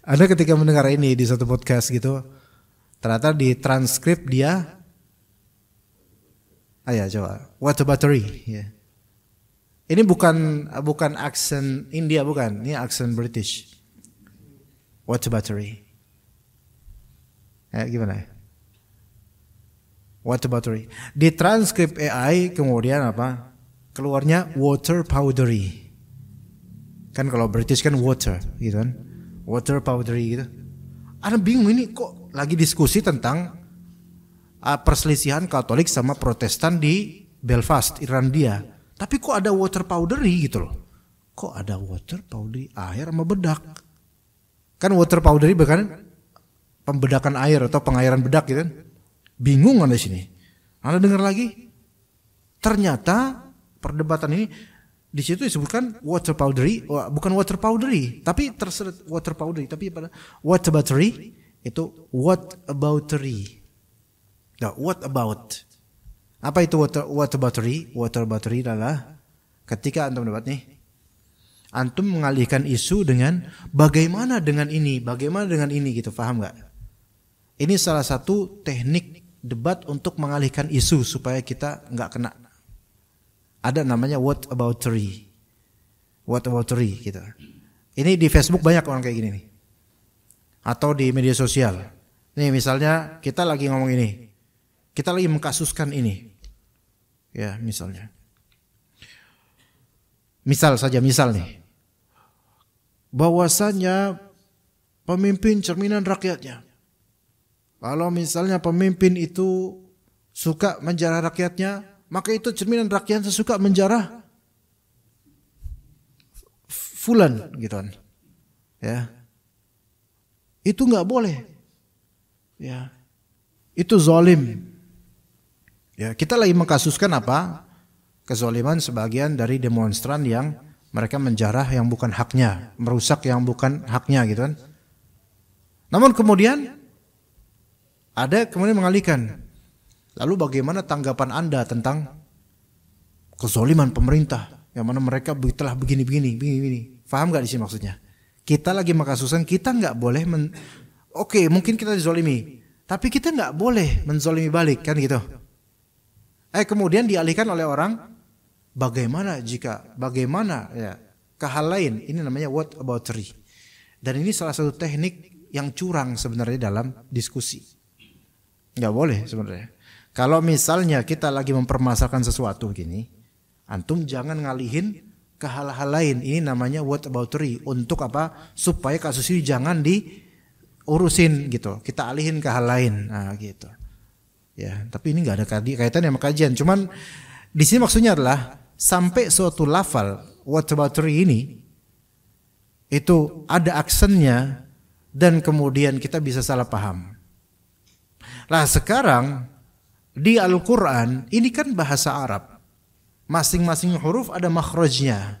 Anda ketika mendengar ini di satu podcast gitu, ternyata di transkrip dia, coba, water battery. Yeah. Ini bukan aksen India, bukan, ini aksen British. Water battery. Gimana? Water battery. Di transkrip AI kemudian apa? Keluarnya water powdery. Kan kalau British kan water, gitu kan? Water powdery gitu. Anda bingung ini kok lagi diskusi tentang perselisihan Katolik sama Protestan di Belfast, Irlandia. Tapi kok ada water powdery gitu loh. Kok ada water powdery air sama bedak? Kan water powdery bukan pembedakan air atau pengairan bedak gitu kan. Bingung Anda sini. Anda dengar lagi. Ternyata perdebatan ini di situ disebutkan water powdery, bukan water powdery, tapi terseret water powdery, tapi pada water battery itu what aboutery. Nah, what about? Apa itu water battery? Water battery adalah ketika antum mendapat nih, antum mengalihkan isu dengan bagaimana dengan ini gitu, paham nggak? Ini salah satu teknik debat untuk mengalihkan isu supaya kita nggak kena. Ada namanya what aboutery gitu. Ini di Facebook banyak orang kayak gini nih. Atau di media sosial. Nih misalnya kita lagi ngomong ini. Kita lagi mengkasuskan ini. Ya misalnya. Misal nih. Bahwasanya pemimpin cerminan rakyatnya. Kalau misalnya pemimpin itu suka menjarah rakyatnya, maka itu cerminan rakyatnya suka menjarah fulan gitu kan. Ya. Itu enggak boleh. Ya. Itu zalim. Ya, kita lagi mengkasuskan apa? Kezaliman sebagian dari demonstran yang mereka menjarah yang bukan haknya, merusak yang bukan haknya gitu kan. Namun kemudian ada kemudian mengalihkan. Lalu bagaimana tanggapan Anda tentang kezaliman pemerintah yang mana mereka telah begini. Paham nggak di sini maksudnya? Kita lagi mengkasuskan, kita nggak boleh Oke, mungkin kita dizalimi, tapi kita nggak boleh menzalimi balik kan gitu. Kemudian dialihkan oleh orang bagaimana ya ke hal lain. Ini namanya what aboutery. Dan ini salah satu teknik yang curang sebenarnya dalam diskusi. Nggak boleh sebenarnya. Kalau misalnya kita lagi mempermasalahkan sesuatu gini, antum jangan ngalihin ke hal-hal lain. Ini namanya what aboutery. Untuk apa? Supaya kasus ini jangan diurusin gitu. Kita alihin ke hal lain. Nah gitu. Ya, tapi ini nggak ada kaitannya sama kajian. Cuman di sini maksudnya adalah sampai suatu lafal what aboutery ini itu ada aksennya dan kemudian kita bisa salah paham. Lah sekarang di Al-Quran ini kan bahasa Arab. Masing-masing huruf ada makhrajnya.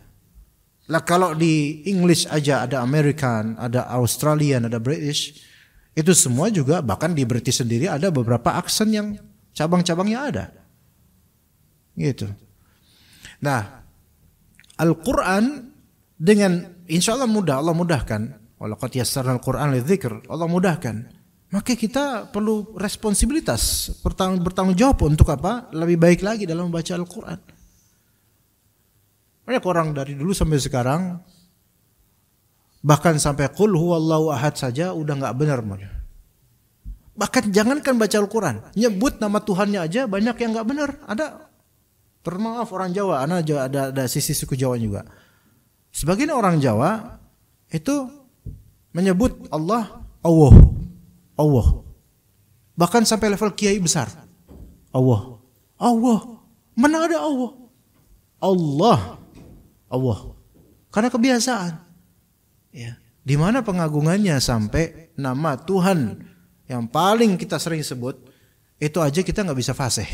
Lah kalau di English aja ada American, ada Australian, ada British, itu semua juga bahkan di British sendiri ada beberapa aksen yang cabang-cabangnya ada. Gitu. Nah, Al-Quran dengan insya Allah mudah, Allah mudahkan. Walaqad yassarnal Qur'an lidzikr, Allah mudahkan. Maka kita perlu responsibilitas, bertanggung jawab untuk apa? Lebih baik lagi dalam membaca Al-Quran. Banyak orang dari dulu sampai sekarang, bahkan sampai qul huwallahu ahad saja udah nggak benar. Bahkan jangankan baca Al-Quran, nyebut nama Tuhannya aja banyak yang nggak benar. Ada, termaaf orang Jawa, ada sisi suku Jawa juga. Sebagian orang Jawa itu menyebut Allah, Allah. Bahkan sampai level kiai besar. Allah. Mana ada Allah. Karena kebiasaan. Ya. Di mana pengagungannya sampai nama Tuhan yang paling kita sering sebut itu aja kita nggak bisa fasih.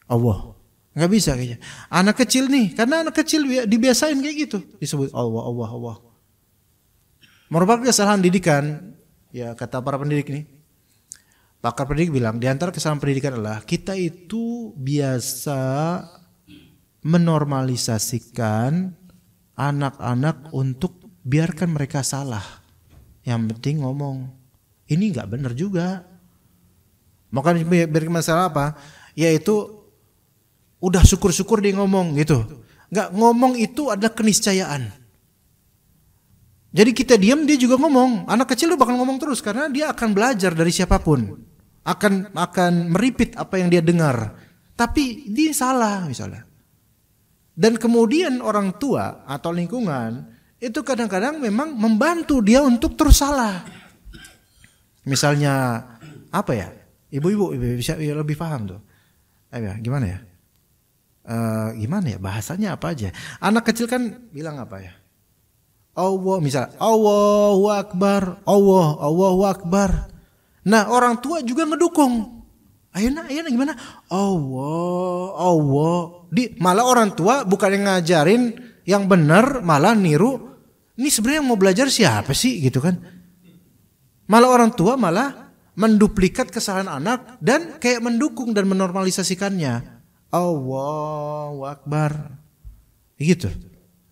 Allah. Nggak bisa kayaknya. Anak kecil nih, karena anak kecil dibiasain kayak gitu, disebut Allah. Merupakan kesalahan didikan. Ya kata para pendidik nih, pakar pendidik bilang di antara kesalahan pendidikan adalah kita itu biasa menormalisasikan anak-anak untuk biarkan mereka salah. Yang penting ngomong. Ini nggak benar juga. Maka biarkan masalah apa? Yaitu udah syukur-syukur dia ngomong gitu. Nggak ngomong itu adalah keniscayaan. Jadi kita diam dia juga ngomong. Anak kecil tuh bakal ngomong terus karena dia akan belajar dari siapapun. Akan meripit apa yang dia dengar. Tapi dia salah misalnya. Dan kemudian orang tua atau lingkungan itu kadang-kadang memang membantu dia untuk terus salah. Misalnya apa ya? Ibu-ibu bisa lebih paham tuh. Gimana ya? Gimana ya bahasanya apa aja? Anak kecil kan bilang apa ya? Allah, misal Allahu Akbar. Nah orang tua juga ngedukung. Ayo gimana? Allah. Malah orang tua bukan yang ngajarin yang benar, malah niru. Ini sebenarnya yang mau belajar siapa sih gitu kan? Malah orang tua malah menduplikat kesalahan anak dan kayak mendukung dan menormalisasikannya. Allahu Akbar. Gitu.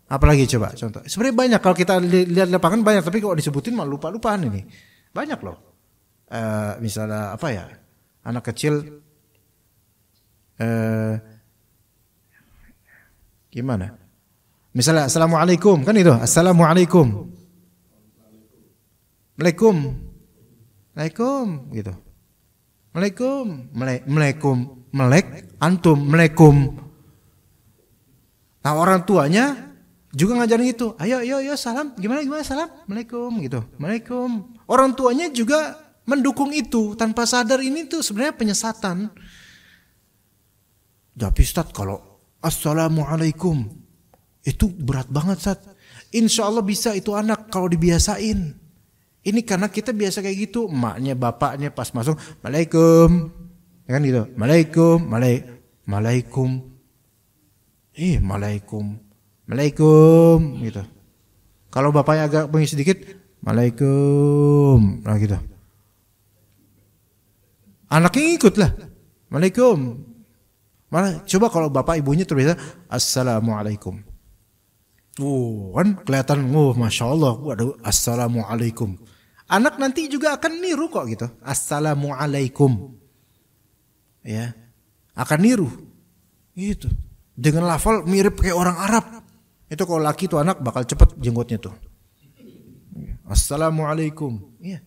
Apalagi coba contoh. Sebenarnya banyak kalau kita lihat lapangan banyak, tapi kalau disebutin malah lupa-lupaan ini. Banyak loh. Misalnya apa ya? Anak kecil gimana? Misalnya assalamualaikum kan itu, assalamualaikum. Waalaikum gitu. Antum, melaikum. Nah orang tuanya juga ngajarin itu. Ayo salam. Gimana salam? Waalaikum gitu. Waalaikum. Orang tuanya juga mendukung itu tanpa sadar. Ini tuh sebenarnya penyesatan. Tapi Ustaz kalau assalamualaikum itu berat banget Ustaz. Insya Allah bisa itu anak kalau dibiasain. Ini karena kita biasa kayak gitu. Emaknya, bapaknya pas masuk Waalaikum. Kan gitu. Waalaikum gitu. Kalau bapaknya agak bengis sedikit, Waalaikum. Nah gitu. Anaknya ikut lah. Waalaikum. Malah coba kalau bapak ibunya terbiasa assalamualaikum. Kan kelihatan Masya Allah, waduh assalamualaikum. Anak nanti juga akan niru kok gitu. Assalamualaikum. Ya. Akan niru. Gitu. Dengan lafal mirip kayak orang Arab. Itu kalau laki tuh anak bakal cepet jenggotnya tuh. Assalamualaikum. Iya.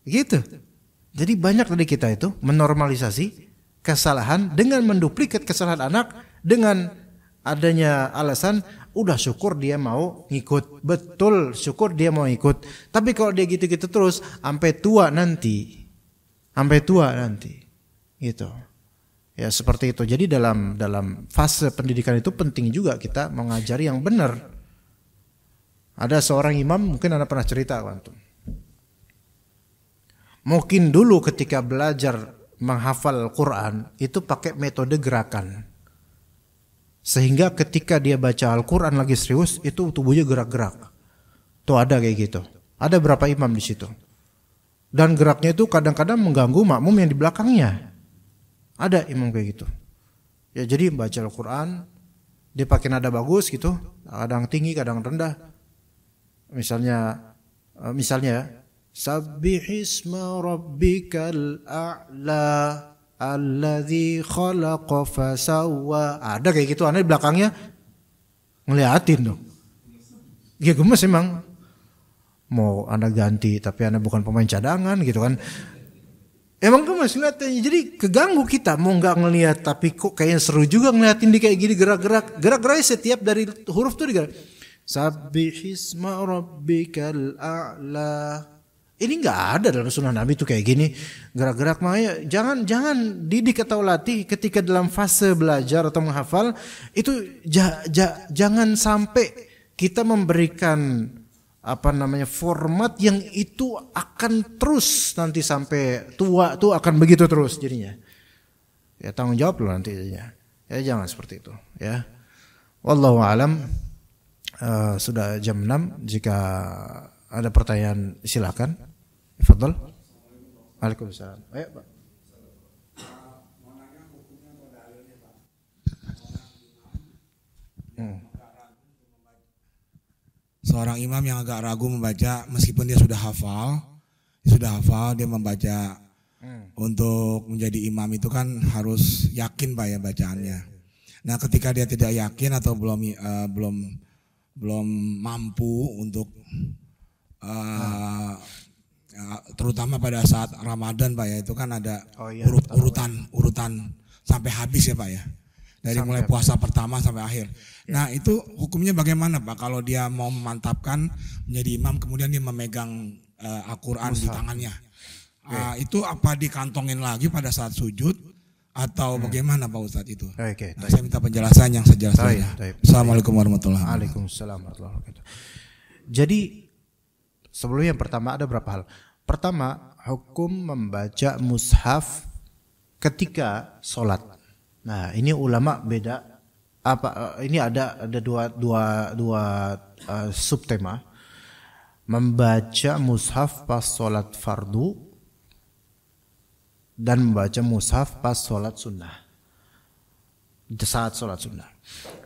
Gitu. Jadi banyak dari kita itu menormalisasi kesalahan dengan menduplikat kesalahan anak dengan adanya alasan udah syukur dia mau ngikut. Betul, syukur dia mau ikut. Tapi kalau dia gitu-gitu terus sampai tua nanti. Gitu. Ya seperti itu. Jadi dalam fase pendidikan itu penting juga kita mengajari yang benar. Ada seorang imam, mungkin Anda pernah cerita antum. Mungkin dulu ketika belajar menghafal Al-Quran itu pakai metode gerakan. Sehingga ketika dia baca Al-Quran lagi serius, itu tubuhnya gerak-gerak. Tuh ada kayak gitu. Ada berapa imam di situ. Dan geraknya itu kadang-kadang mengganggu makmum yang di belakangnya. Ada imam kayak gitu. Ya jadi baca Al-Quran, dia pakai nada bagus gitu, kadang tinggi, kadang rendah. Misalnya Sabbihisma rabbikal a'la alladzi khalaqa fasawwa. Ada kayak gitu, Anda di belakangnya ngeliatin dong. Ya gemes emang. Mau Anda ganti tapi Anda bukan pemain cadangan gitu kan. Emang gemes ngeliatinnya. Jadi keganggu kita, mau nggak ngelihat tapi kok kayaknya seru juga ngeliatin dia kayak gini gerak-gerak. Gerak-geraknya setiap dari huruf tuh digerak. Sabbihisma rabbikal a'la. Ini nggak ada dalam sunnah Nabi itu kayak gini gerak-gerak. Makanya jangan didik atau latih ketika dalam fase belajar atau menghafal itu jangan sampai kita memberikan format yang itu akan terus nanti sampai tua tuh akan begitu terus jadinya. Ya tanggung jawab loh nanti jadinya. Ya jangan seperti itu ya. Wallahu alam. Sudah jam 6. Jika ada pertanyaan silakan. Fadhal. Waalaikumsalam. Ayo, Pak. Seorang imam yang agak ragu membaca meskipun dia sudah hafal dia membaca. Untuk menjadi imam itu kan harus yakin Pak ya bacaannya. Nah, ketika dia tidak yakin atau belum mampu untuk terutama pada saat Ramadan Pak ya, itu kan ada urutan sampai habis ya Pak ya, dari mulai puasa pertama sampai akhir. Nah itu hukumnya bagaimana Pak kalau dia mau memantapkan menjadi imam kemudian dia memegang Al-Quran di tangannya, itu apa dikantongin lagi pada saat sujud atau bagaimana Pak Ustadz itu? Nah, saya minta penjelasan yang sejelas-jelasnya. Assalamualaikum warahmatullahi wabarakatuh. Waalaikumsalam warahmatullahi wabarakatuh. Jadi sebelumnya yang pertama ada berapa hal. Pertama, hukum membaca mushaf ketika sholat. Nah, ini ulama beda. Ini ada dua subtema. Membaca mushaf pas sholat fardu dan membaca mushaf pas sholat sunnah. Saat sholat sunnah.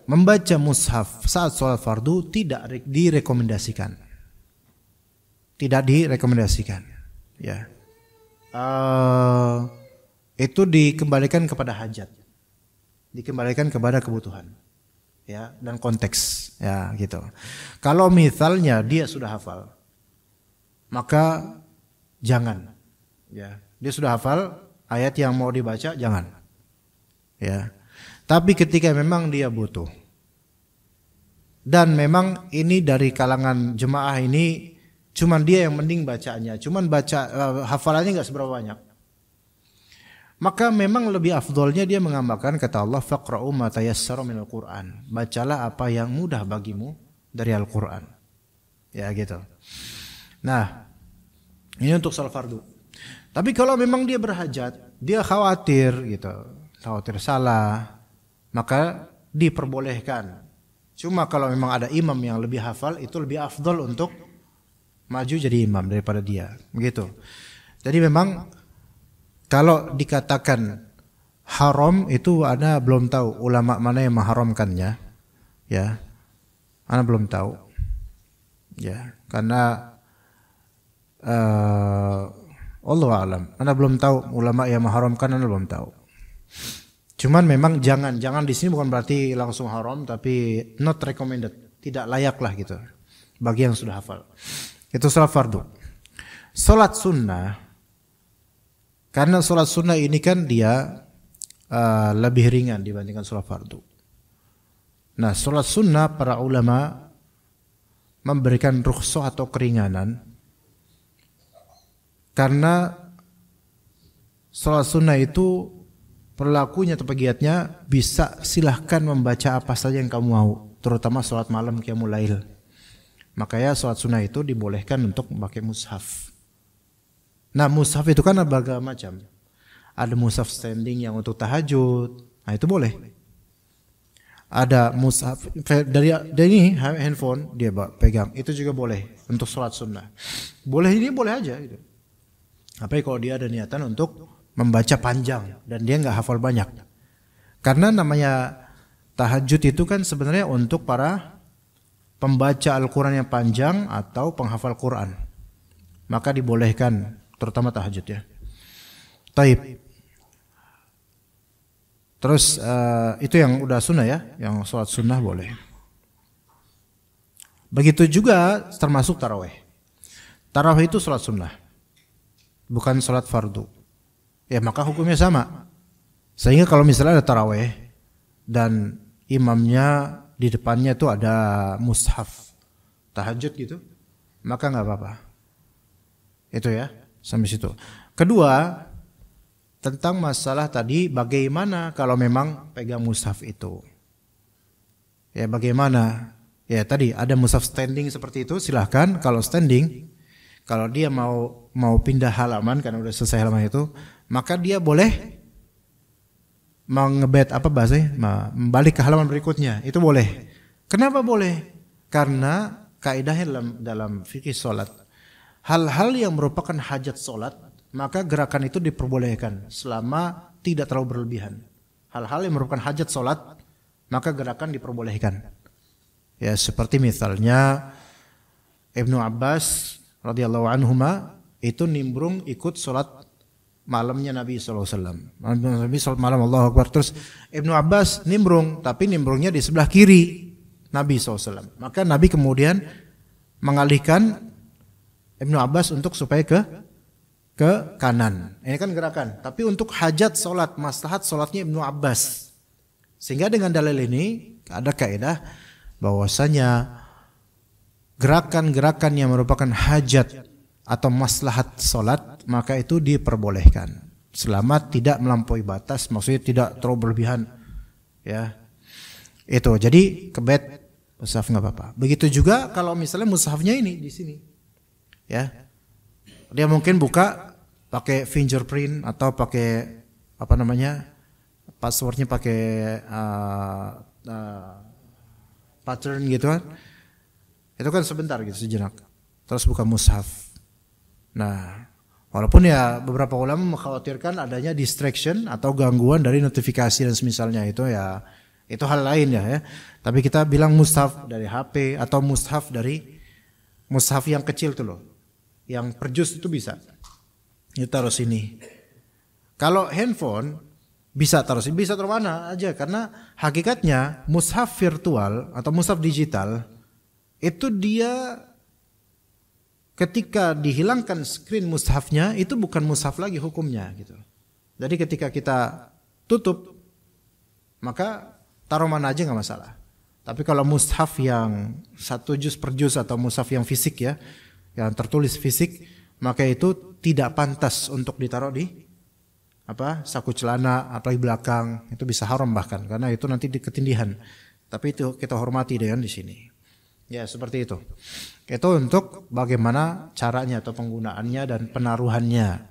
Membaca mushaf saat sholat fardu tidak direkomendasikan. Tidak direkomendasikan. Ya. Itu dikembalikan kepada hajat. Dikembalikan kepada kebutuhan. Ya, dan konteks, ya gitu. Kalau misalnya dia sudah hafal, maka jangan. Ya, dia sudah hafal ayat yang mau dibaca, jangan. Ya. Tapi ketika memang dia butuh, dan memang ini dari kalangan jemaah ini cuman dia yang mending bacanya, cuman hafalannya nggak seberapa banyak, maka memang lebih afdolnya dia mengamalkan kata Allah, faqra'u ma tayassara minal Qur'an. Bacalah apa yang mudah bagimu dari Al-Qur'an. Ya gitu. Nah, ini untuk salat fardu. Tapi kalau memang dia berhajat, dia khawatir gitu, khawatir salah, maka diperbolehkan. Cuma kalau memang ada imam yang lebih hafal, itu lebih afdol untuk maju jadi imam daripada dia. Begitu. Jadi memang kalau dikatakan haram itu Anda belum tahu ulama mana yang mengharamkannya, ya, Anda belum tahu, ya, karena Allahu a'lam, Anda belum tahu ulama yang mengharamkan, Anda belum tahu. Cuman memang jangan di sini bukan berarti langsung haram, tapi not recommended, tidak layak lah gitu bagi yang sudah hafal. Itu salat fardu. Salat sunnah. Karena sholat sunnah ini kan dia lebih ringan dibandingkan sholat fardu. Nah, sholat sunnah para ulama memberikan rukhsah atau keringanan karena sholat sunnah itu perlakunya atau pegiatnya bisa silahkan membaca apa saja yang kamu mau, terutama sholat malam qiyamul lail. Makanya sholat sunnah itu dibolehkan untuk memakai mushaf. Nah, mushaf itu kan berbagai macam. Ada mushaf standing yang untuk tahajud. Nah, itu boleh. ada mushaf dari ini handphone dia pegang, itu juga boleh untuk sholat sunnah. Boleh ini boleh aja gitu. Apalagi kalau dia ada niatan untuk membaca panjang dan dia nggak hafal banyak. Karena namanya tahajud itu kan sebenarnya untuk para pembaca Al-Quran yang panjang atau penghafal Quran. Maka dibolehkan, terutama tahajud ya. Taib. Terus itu yang udah sunnah ya, yang sholat sunnah boleh. Begitu juga termasuk tarawih. Tarawih itu sholat sunnah, bukan sholat fardu. Ya maka hukumnya sama. Sehingga kalau misalnya ada tarawih dan imamnya di depannya itu ada mushaf tahajud gitu, maka nggak apa-apa. Itu ya, sampai situ. Kedua, tentang masalah tadi bagaimana kalau memang pegang mushaf itu. Ya bagaimana? Ya tadi ada mushaf standing seperti itu, silahkan. Kalau standing, kalau dia mau pindah halaman karena udah selesai halaman itu, maka dia boleh mengebet apa bahasanya, membalik ke halaman berikutnya, itu boleh. Kenapa boleh? Karena kaidahnya dalam fikih sholat, hal-hal yang merupakan hajat sholat, maka gerakan itu diperbolehkan selama tidak terlalu berlebihan. Hal-hal yang merupakan hajat sholat, maka gerakan diperbolehkan. Ya seperti misalnya Ibnu Abbas radhiyallahu anhuma itu nimbrung ikut sholat malamnya Nabi SAW. Nabi sholat malam Allahu Akbar. Terus Ibnu Abbas nimbrung, tapi nimbrungnya di sebelah kiri Nabi SAW. Maka Nabi kemudian mengalihkan Ibnu Abbas untuk supaya ke kanan. Ini kan gerakan. Tapi untuk hajat sholat, maslahat sholatnya Ibnu Abbas. Sehingga dengan dalil ini ada kaidah bahwasanya gerakan-gerakan yang merupakan hajat atau maslahat sholat, maka itu diperbolehkan selama tidak melampaui batas, maksudnya tidak terlalu berlebihan ya. Itu jadi kebet mushaf nggak apa-apa. Begitu juga kalau misalnya mushafnya ini di sini ya, dia mungkin buka pakai fingerprint atau pakai apa namanya, passwordnya pakai pattern gitu kan, itu kan sebentar gitu, sejenak, terus buka mushaf. Nah, walaupun ya beberapa ulama mengkhawatirkan adanya distraction atau gangguan dari notifikasi dan semisalnya, itu ya itu hal lain ya. Tapi kita bilang mushaf dari HP atau mushaf dari mushaf yang kecil tuh loh, yang per juz itu bisa. Ini taruh sini. Kalau handphone bisa taruh sini, bisa taruh mana aja, karena hakikatnya mushaf virtual atau mushaf digital itu dia ketika dihilangkan screen mushafnya itu bukan mushaf lagi hukumnya gitu. Jadi ketika kita tutup maka taruh mana aja nggak masalah. Tapi kalau mushaf yang 1 juz per juz atau mushaf yang fisik ya, yang tertulis fisik, maka itu tidak pantas untuk ditaruh di saku celana, apalagi belakang, itu bisa haram bahkan karena itu nanti ketindihan. Tapi itu kita hormati dengan di sini. Ya seperti itu. Itu untuk bagaimana caranya atau penggunaannya dan penaruhannya.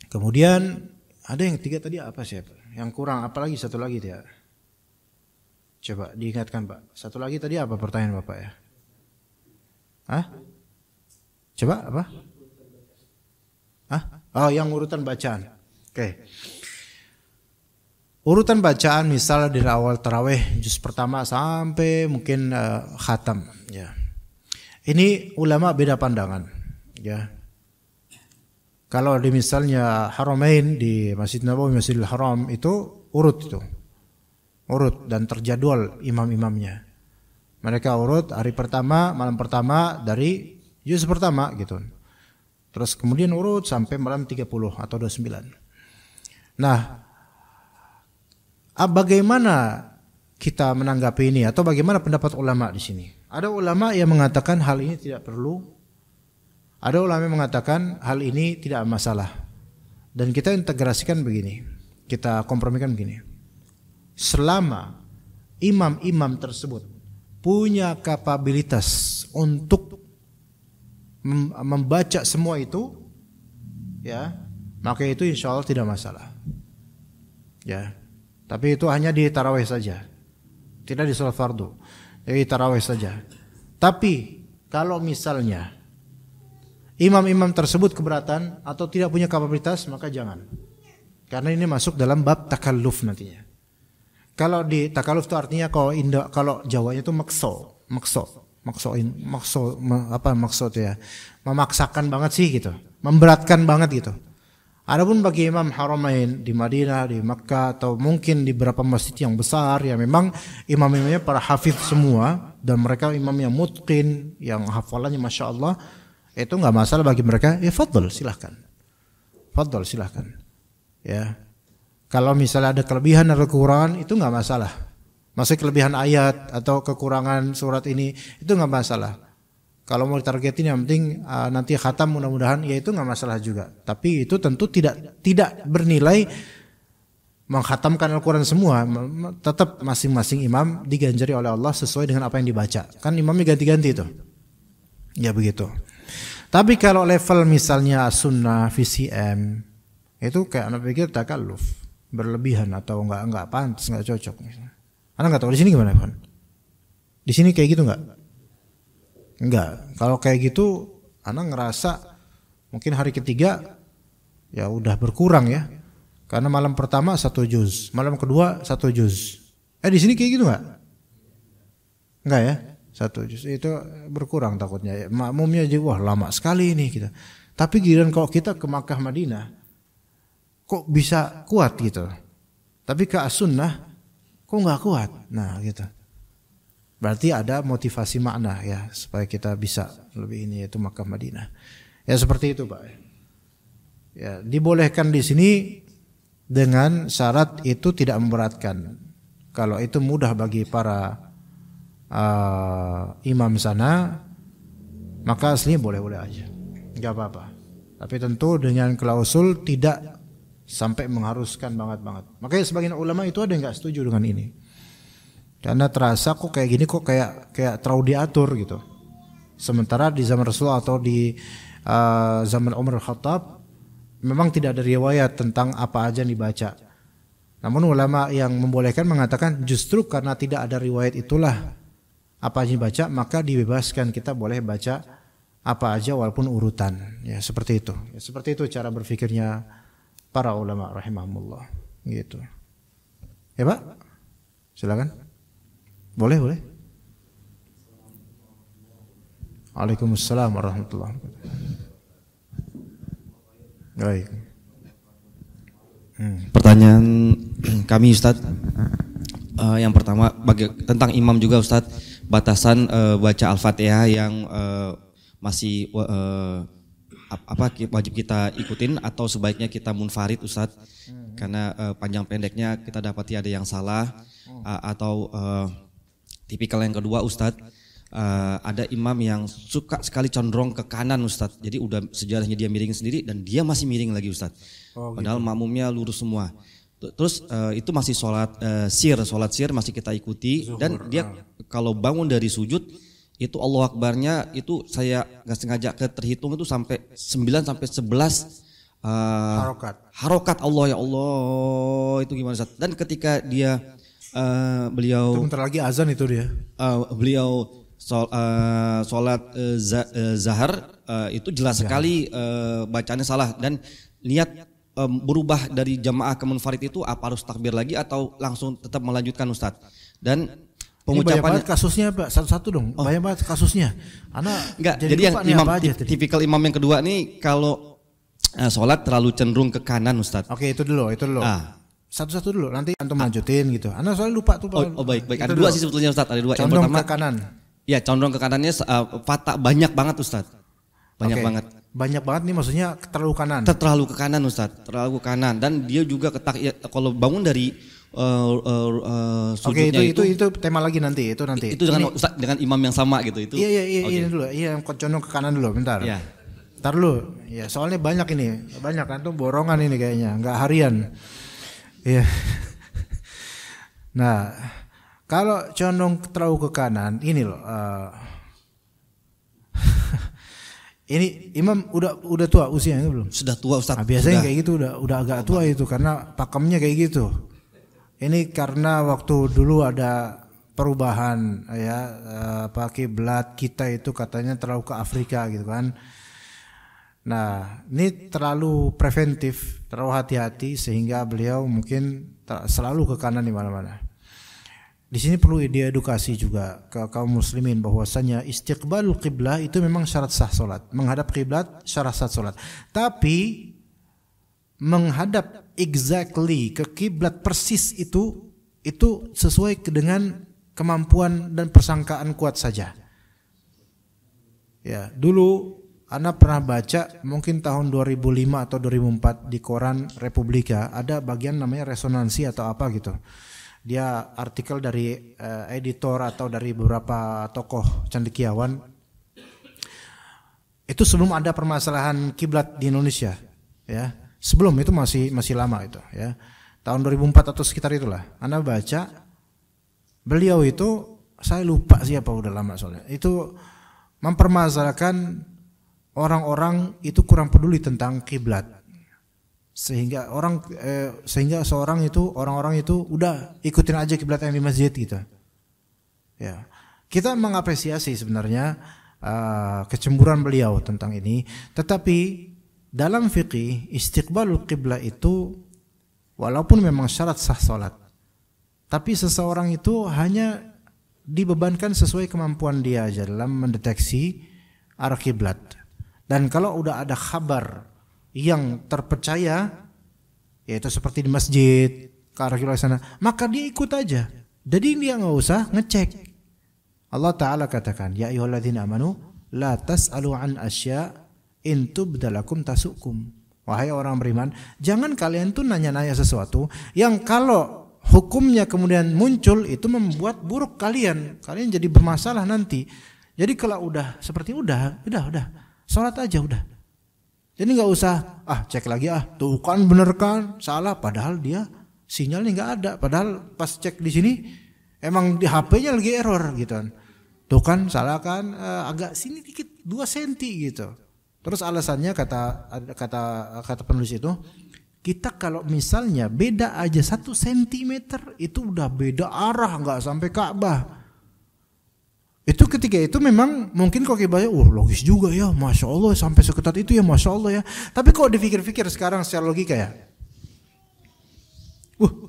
Kemudian ada yang 3 tadi apa sih? Yang kurang apalagi satu lagi dia. Coba diingatkan Pak. Satu lagi tadi apa pertanyaan Bapak ya? Hah? Coba apa? Hah? Oh yang urutan bacaan. Oke. Urutan bacaan misalnya dari awal tarawih juz pertama sampai mungkin khatam ya. Ini ulama beda pandangan ya. Kalau di misalnya Haramain di Masjid Nabawi, Masjidil Haram itu urut dan terjadwal imam-imamnya. Mereka urut hari pertama, malam pertama dari juz pertama gitu. Terus kemudian urut sampai malam 30 atau 29. Nah, bagaimana kita menanggapi ini atau bagaimana pendapat ulama di sini? Ada ulama yang mengatakan hal ini tidak perlu. Ada ulama yang mengatakan hal ini tidak masalah. Dan kita integrasikan begini. Kita kompromikan begini. Selama imam-imam tersebut punya kapabilitas untuk membaca semua itu ya, maka itu insya Allah tidak masalah. Ya. Tapi itu hanya di tarawih saja. tidak di sholat fardu, jadi tarawih saja. Tapi kalau misalnya imam-imam tersebut keberatan atau tidak punya kapabilitas, maka jangan, karena ini masuk dalam bab takalluf nantinya. Kalau di takalluf itu artinya kalau Jawanya itu makso itu ya, memaksakan banget sih gitu, memberatkan banget gitu. Adapun bagi imam haramain di Madinah, di Makkah, atau mungkin di beberapa masjid yang besar yang memang imam-imamnya para hafidz semua dan mereka imam yang mutqin, yang hafalannya masya Allah, itu nggak masalah bagi mereka. Ya fadl silahkan, ya. Kalau misalnya ada kelebihan atau kekurangan itu nggak masalah. Maksudnya kelebihan ayat atau kekurangan surat ini itu nggak masalah. Kalau mau ditargetin yang penting nanti khatam mudah-mudahan, ya itu nggak masalah juga. Tapi itu tentu tidak bernilai mengkhatamkan Al-Quran semua. Tetap masing-masing imam diganjari oleh Allah sesuai dengan apa yang dibaca. Kan imamnya ganti-ganti itu. Ya begitu. Tapi kalau level misalnya sunnah, VCM, itu kayak anak pikir takalluf, berlebihan atau nggak pantas, nggak cocok. Anda nggak tahu di sini gimana, Pak? Di sini kayak gitu nggak? Enggak. Kalau kayak gitu, Anda ngerasa mungkin hari ketiga ya udah berkurang ya, karena malam pertama 1 juz, malam kedua 1 juz. Di sini kayak gitu nggak? Enggak ya, 1 juz itu berkurang takutnya. Makmumnya jadi wah lama sekali ini kita. Tapi giliran kalau kita ke Makkah Madinah, kok bisa kuat gitu. Tapi ke as-sunnah kok nggak kuat. Nah gitu. Berarti ada motivasi makna ya supaya kita bisa lebih ini, yaitu Makkah Madinah. Ya seperti itu Pak. Ya dibolehkan di sini dengan syarat itu tidak memberatkan. Kalau itu mudah bagi para imam sana, maka aslinya boleh-boleh aja, nggak apa-apa. Tapi tentu dengan klausul tidak sampai mengharuskan banget. Makanya sebagian ulama itu ada yang nggak setuju dengan ini, karena terasa kok kayak gini, kok kayak terlalu diatur gitu. Sementara di zaman Rasulullah atau di zaman Umar Khattab memang tidak ada riwayat tentang apa aja yang dibaca. Namun ulama yang membolehkan mengatakan justru karena tidak ada riwayat itulah apa aja yang dibaca, maka dibebaskan, kita boleh baca apa aja walaupun urutan. Ya seperti itu. Ya, seperti itu cara berpikirnya para ulama rahimahumullah gitu. Ya Pak, silakan. Boleh. Waalaikumsalam warahmatullahi wabarakatuh. Baik. Pertanyaan kami Ustadz, yang pertama tentang imam juga Ustadz, batasan baca Al-Fatihah yang masih wajib kita ikutin atau sebaiknya kita munfarid Ustadz, karena panjang pendeknya kita dapati ada yang salah, atau tipikal yang kedua Ustadz, ada imam yang suka sekali condong ke kanan Ustadz, jadi udah sejarahnya dia miring sendiri dan dia masih miring lagi Ustadz, padahal makmumnya lurus semua. Terus itu masih sholat sir masih kita ikuti, dan dia kalau bangun dari sujud itu Allahu Akbarnya itu saya nggak sengaja terhitung itu sampai 9 sampai 11 harokat Allah, ya Allah, itu gimana Ustaz? Dan ketika dia beliau itu bentar lagi azan itu dia beliau sholat zahar itu jelas sekali bacaannya salah, dan niat berubah dari jamaah ke munfarid itu apa harus takbir lagi atau langsung tetap melanjutkan Ustaz? Dan pengucapannya kasusnya Pak, satu-satu dong. Banyak banget kasusnya. Enggak, jadi yang imam tipikal imam yang kedua nih kalau sholat terlalu cenderung ke kanan Ustaz. Oke, itu dulu. Satu-satu dulu, nanti antum lanjutin gitu. Ana soalnya lupa tuh Pak. Baik. Ada dua sih sebetulnya Ustaz, ada dua. Condong yang pertama ke kanan. Ya, condong ke kanannya fatah banyak banget Ustaz. Banyak banget nih, maksudnya terlalu kanan. Terlalu ke kanan Ustaz, terlalu ke kanan, dan dia juga kalau bangun dari sujudnya itu tema lagi nanti. Itu dengan Ustaz, dengan imam yang sama gitu itu. Iya dulu. Iya, yang condong ke kanan dulu, bentar. Iya. Ntar dulu. Ya, soalnya banyak kan tuh borongan ini kayaknya, enggak harian. Iya. Nah, kalau condong terlalu ke kanan ini loh. Ini imam udah tua usianya belum? Sudah tua Ustaz. Nah, biasanya kayak gitu udah agak tua itu karena pakemnya kayak gitu. Ini karena waktu dulu ada perubahan ya kiblat kita itu katanya terlalu ke Afrika gitu kan. Nah, ini terlalu preventif, terlalu hati-hati sehingga beliau mungkin selalu ke kanan di mana-mana. Di sini perlu diedukasi juga ke kaum muslimin bahwasanya istiqbalul qiblah itu memang syarat sah salat. Menghadap kiblat syarat sah salat. Tapi menghadap exactly ke kiblat persis itu sesuai dengan kemampuan dan persangkaan kuat saja. Ya, dulu Ana pernah baca mungkin tahun 2005 atau 2004 di koran Republika ada bagian namanya resonansi atau apa gitu. Dia artikel dari editor atau dari beberapa tokoh cendekiawan. Itu sebelum ada permasalahan kiblat di Indonesia, ya. Sebelum itu masih lama itu, ya. Tahun 2004 atau sekitar itulah. Ana baca beliau itu, saya lupa siapa, udah lama soalnya. Itu mempermasalahkan orang-orang itu kurang peduli tentang kiblat, sehingga orang-orang itu udah ikutin aja kiblat yang di masjid gitu. Ya, kita mengapresiasi sebenarnya kecemburuan beliau tentang ini, tetapi dalam fikih istiqbalul qiblah itu walaupun memang syarat sah salat, tapi seseorang itu hanya dibebankan sesuai kemampuan dia aja dalam mendeteksi arah kiblat. Dan kalau udah ada kabar yang terpercaya, yaitu seperti di masjid ke arah kiblat sana, maka dia ikut aja. Jadi dia nggak usah ngecek. Allah Ta'ala katakan, ya ayyuhalladzina amanu la tas'alu an asya in tubdalakum tasukum. Wahai orang beriman, jangan kalian tuh nanya-nanya sesuatu yang kalau hukumnya kemudian muncul itu membuat buruk kalian jadi bermasalah nanti. Jadi kalau udah seperti udah salat aja udah. Jadi nggak usah cek lagi tuh kan bener kan salah, padahal dia sinyalnya nggak ada, padahal pas cek di sini emang di HP-nya lagi error gitu kan. Tuh kan salah kan agak sini dikit 2 cm gitu. Terus alasannya kata penulis itu, kita kalau misalnya beda aja 1 cm itu udah beda arah, nggak sampai Ka'bah. Itu ketika itu memang mungkin kok kiblatnya logis juga ya, Masya Allah sampai seketat itu ya, Masya Allah ya. Tapi kok dipikir-pikir sekarang secara logika ya,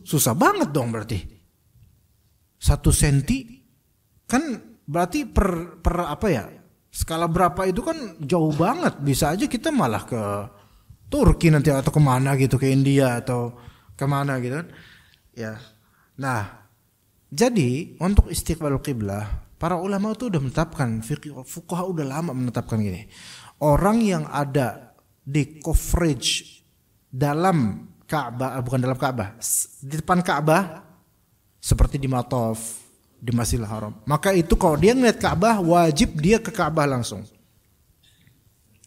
susah banget dong berarti 1 senti kan berarti per apa ya, skala berapa itu kan jauh banget. Bisa aja kita malah ke Turki nanti atau kemana gitu, ke India atau kemana gitu kan ya. Nah, jadi untuk istiqbalul qiblah para ulama itu udah menetapkan, fuqaha udah lama menetapkan gini. Orang yang ada di coverage dalam Ka'bah, bukan dalam Ka'bah, di depan Ka'bah seperti di Mataf, di Masjidil Haram, maka itu kalau dia ngeliat Ka'bah wajib dia ke Ka'bah langsung.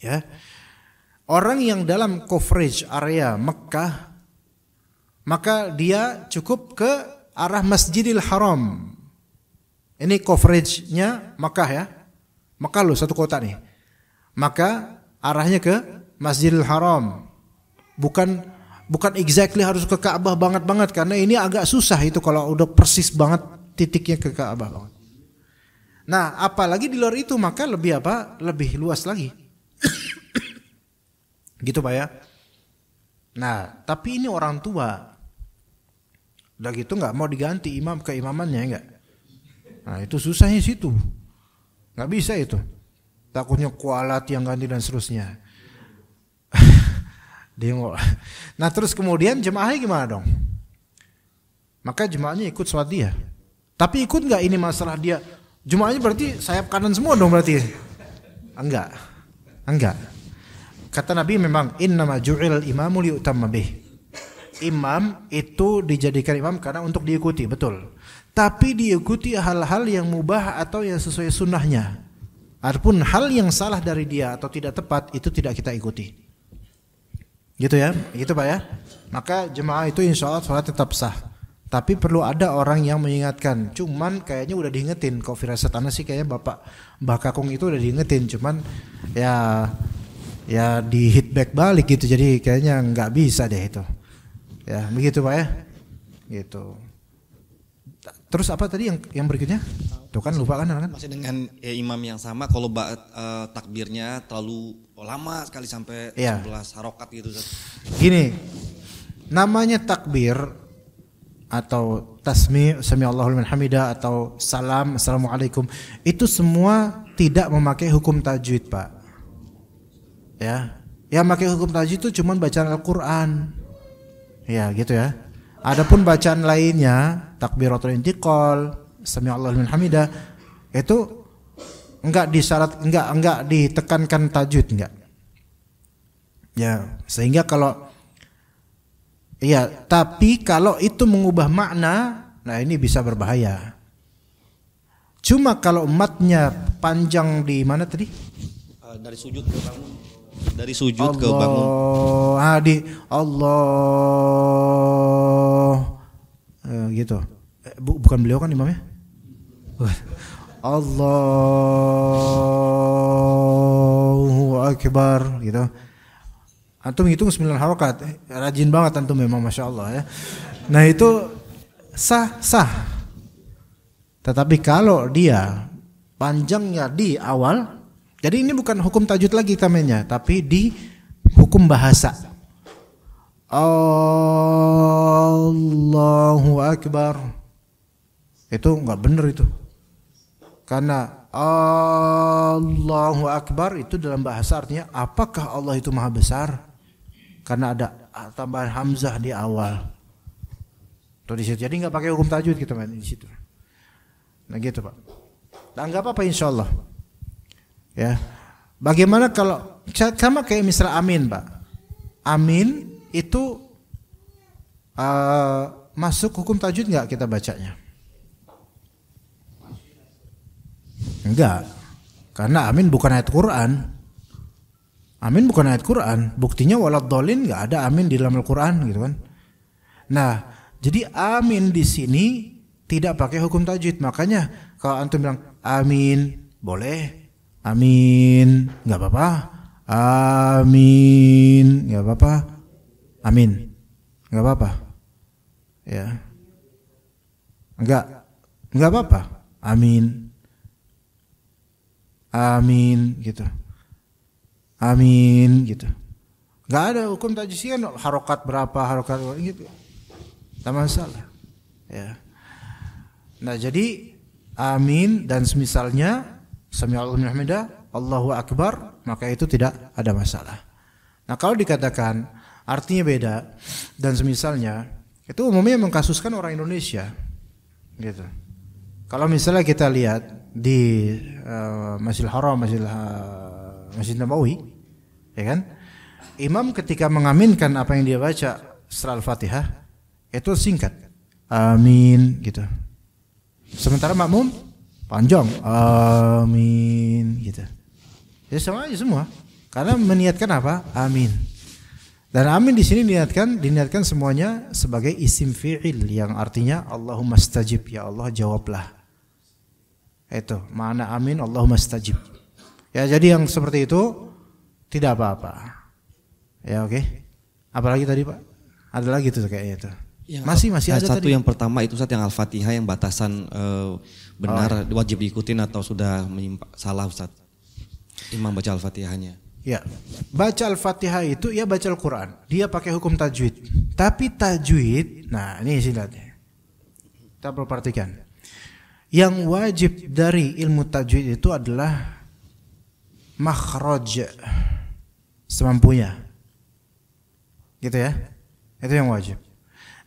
Ya. Orang yang dalam coverage area Mekah, maka dia cukup ke arah Masjidil Haram. Ini coveragenya Mekah ya, Mekah loh satu kota nih. Maka arahnya ke Masjidil Haram, bukan exactly harus ke Ka'bah banget karena ini agak susah itu kalau udah persis banget titiknya ke Ka'bah banget. Nah, apalagi di luar itu maka lebih luas lagi. Gitu Pak ya. Nah, tapi ini orang tua, udah gitu nggak mau diganti imam keimamannya enggak. Nah itu susahnya situ, nggak bisa itu, takutnya kualat yang ganti dan seterusnya. Nah terus kemudian jemaahnya gimana dong? Maka jemaahnya ikut sholat dia, tapi ikut nggak ini masalah dia? Jemaahnya berarti sayap kanan semua dong berarti? Enggak. Kata Nabi memang innama ju'ilal imamu liyutamma bih. Imam itu dijadikan imam karena untuk diikuti, betul. Tapi diikuti hal-hal yang mubah atau yang sesuai sunnahnya. Adapun hal yang salah dari dia atau tidak tepat itu tidak kita ikuti. Gitu ya, gitu Pak ya. Maka jemaah itu insya Allah sholat tetap sah. Tapi perlu ada orang yang mengingatkan. Cuman kayaknya udah diingetin. Kok firasat ana sih kayaknya Mbak Kakung itu udah diingetin. Cuman ya di hit back balik gitu. Jadi kayaknya nggak bisa deh itu. Ya begitu Pak ya. Gitu. Terus apa tadi yang berikutnya? Tuh kan lupa kan? Masih dengan imam yang sama, kalau takbirnya terlalu lama sekali sampai 11 harokat gitu. Gini, namanya takbir atau tasmi' sami Allahu liman hamidah atau salam assalamualaikum itu semua tidak memakai hukum tajwid, Pak. Ya. Yang memakai hukum tajwid itu cuma bacaan Al-Qur'an. Ya, gitu ya. Adapun bacaan lainnya, takbiratul intiqal, sami Allahu liman hamidah, itu enggak ditekankan tajwid, enggak. Ya, sehingga tapi kalau itu mengubah makna, nah ini bisa berbahaya. Cuma kalau matnya panjang di mana tadi? Dari sujud ke bangun. Dari sujud ke bangun. Di Allah. Gitu. Bukan beliau kan imamnya? Allahu Akbar gitu. Antum hitung 9 harokat, rajin banget antum memang, masya Allah ya. Nah itu sah. Tetapi kalau dia panjangnya di awal, jadi ini bukan hukum tajwid lagi namanya, tapi di hukum bahasa. Allahu Akbar, itu nggak benar itu, karena Allahu Akbar itu dalam bahasa artinya apakah Allah itu maha besar? Karena ada tambahan hamzah di awal. Tuh di situ. Jadi nggak pakai hukum tajwid kita main di situ. Nah gitu, Pak. Nah nggak apa-apa insyaallah. Ya. Bagaimana kalau sama kayak misalnya amin, Pak? Amin itu masuk hukum tajwid nggak kita bacanya? Enggak. Karena amin bukan ayat Quran. Amin bukan ayat Quran. Buktinya waladhdallin enggak ada amin di dalam Al-Qur'an gitu kan. Nah, jadi amin di sini tidak pakai hukum tajwid. Makanya kalau antum bilang amin boleh. Amin enggak apa-apa. Amin enggak apa-apa. Amin enggak apa-apa. Ya. Enggak apa-apa. Amin. Amin gitu. Amin gitu. Gak ada hukum tajwid kan harokat berapa harokat gitu. Tak masalah. Ya. Nah jadi amin dan semisalnya sami Allahu liman hamidah, Allahu Akbar, maka itu tidak ada masalah. Nah kalau dikatakan artinya beda dan semisalnya, itu umumnya mengkasuskan orang Indonesia gitu. Kalau misalnya kita lihat di Masjidil Haram, Masjid Nabawi, ya kan? Imam ketika mengaminkan apa yang dia baca setelah Al-Fatihah itu singkat, amin gitu. Sementara makmum panjang, amin gitu. Ya sama aja semua, karena meniatkan apa? Amin. Dan amin di sini diniatkan semuanya sebagai isim fi'il yang artinya Allahumma stajib, ya Allah jawablah. Itu makna amin, Allahumma stajib. Ya jadi yang seperti itu tidak apa-apa. Ya oke. Apalagi tadi Pak? Ada lagi tuh kayaknya itu. Masih ada satu tadi. Yang pertama itu Ustaz yang Al-Fatihah yang batasan benar wajib diikutin atau sudah salah Ustaz. Imam baca Al-Fatihahnya. Ya. Baca Al-Fatihah itu ya baca Al-Qur'an. Dia pakai hukum tajwid. Tapi tajwid, nah ini silatnya. Kita perlu perhatikan. Yang wajib dari ilmu tajwid itu adalah makhraj semampunya. Gitu ya. Itu yang wajib.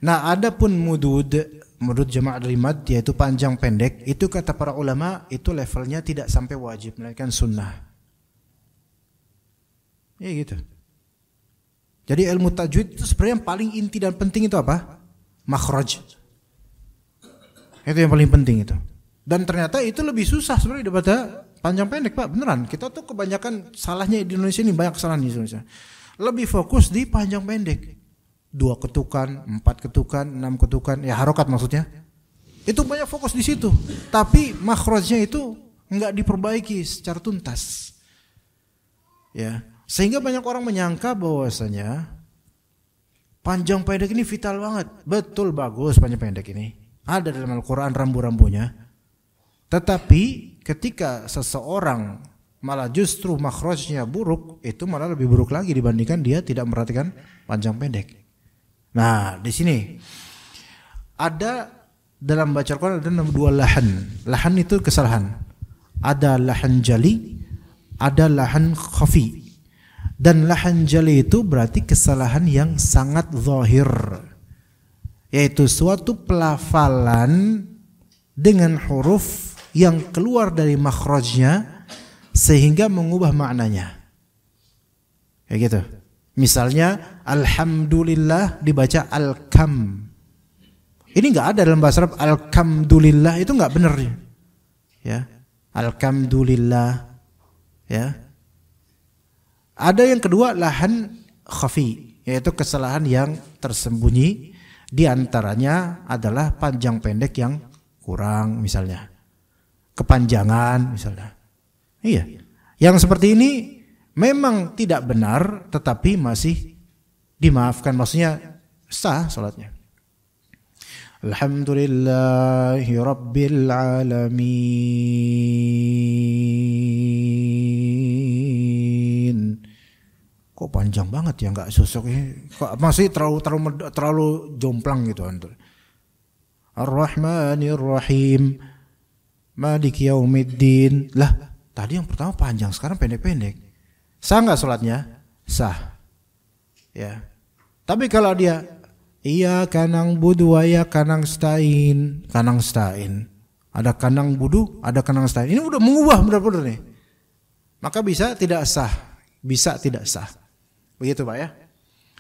Nah, adapun mudud jama' dari mad yaitu panjang pendek, itu kata para ulama itu levelnya tidak sampai wajib melainkan sunnah. Ya gitu. Jadi ilmu tajwid itu sebenarnya yang paling inti dan penting itu apa? Makhraj. Itu yang paling penting itu. Dan ternyata itu lebih susah sebenarnya daripada panjang pendek, Pak. Beneran. Kita tuh kebanyakan salahnya di Indonesia ini, banyak kesalahan di Indonesia. Lebih fokus di panjang pendek. 2 ketukan, 4 ketukan, 6 ketukan, ya harokat maksudnya. Itu banyak fokus di situ. Tapi makhrajnya itu enggak diperbaiki secara tuntas. Ya. Sehingga banyak orang menyangka bahwasanya panjang pendek ini vital banget. Betul, bagus panjang pendek ini. Ada dalam Al-Quran rambu-rambunya. Tetapi ketika seseorang malah justru makhrajnya buruk, itu malah lebih buruk lagi dibandingkan dia tidak memperhatikan panjang pendek. Nah, di sini ada dalam baca Al-Quran ada dua lahan. Lahan itu kesalahan. Ada lahan jali, ada lahan khafi. Dan lahan jali itu berarti kesalahan yang sangat zahir, yaitu suatu pelafalan dengan huruf yang keluar dari makhrajnya sehingga mengubah maknanya. Kayak gitu. Misalnya alhamdulillah dibaca al-kam. Ini enggak ada dalam bahasa Arab alhamdulillah, itu enggak benar. Ya. Alhamdulillah. Ya. Ada yang kedua lahan khafi, yaitu kesalahan yang tersembunyi. Di antaranya adalah panjang pendek yang kurang misalnya. Kepanjangan misalnya. Iya. Yang seperti ini memang tidak benar tetapi masih dimaafkan, maksudnya sah salatnya. Alhamdulillahi Rabbil Alamin. Kok panjang banget ya, nggak susuk ini. Kok masih terlalu jomplang gitu antum. Ar-Rahmanir Rahim. Maliki Yaumiddin. Lah, tadi yang pertama panjang, sekarang pendek-pendek. Sah nggak sholatnya? Sah. Ya. Tapi kalau dia iya kanang budu ya kanang stain, kanang stain. Ada kanang budu, ada kanang stain. Ini udah mengubah benar-benar nih. Maka bisa tidak sah. Bisa tidak sah. Begitu Pak ya?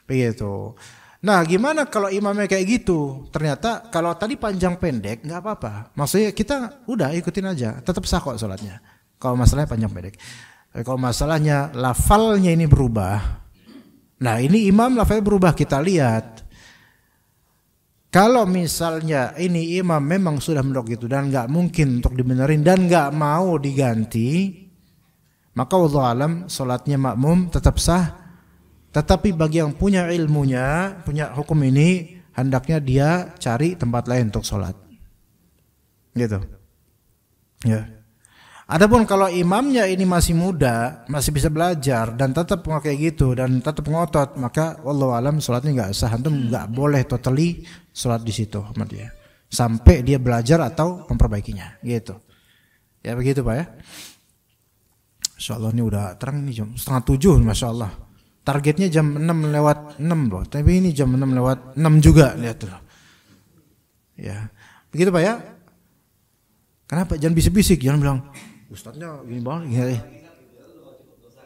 Begitu. Nah gimana kalau imamnya kayak gitu? Ternyata kalau tadi panjang pendek nggak apa-apa. Maksudnya kita udah ikutin aja, tetap sah kok sholatnya. Kalau masalahnya panjang pendek. Kalau masalahnya lafalnya ini berubah. Nah ini imam lafalnya berubah, kita lihat. Kalau misalnya ini imam memang sudah mendok gitu dan nggak mungkin untuk dibenerin dan nggak mau diganti, maka wallahu alam sholatnya makmum tetap sah. Tetapi bagi yang punya ilmunya, punya hukum ini, hendaknya dia cari tempat lain untuk sholat. Gitu. Ya. Adapun kalau imamnya ini masih muda, masih bisa belajar dan tetap kayak gitu dan tetap ngotot, maka wallahu alam sholatnya nggak sah. Antum nggak boleh totally sholat di situ sama dia sampai dia belajar atau memperbaikinya. Gitu. Ya begitu Pak ya. Insyaallah ini udah terang nih jam 6:30, masya Allah. Targetnya jam 6:06 loh, tapi ini jam 6:06 juga, lihat loh. Ya, begitu Pak ya. Kenapa? Jangan bisik-bisik, jangan bilang ustadznya gini banget. Gini.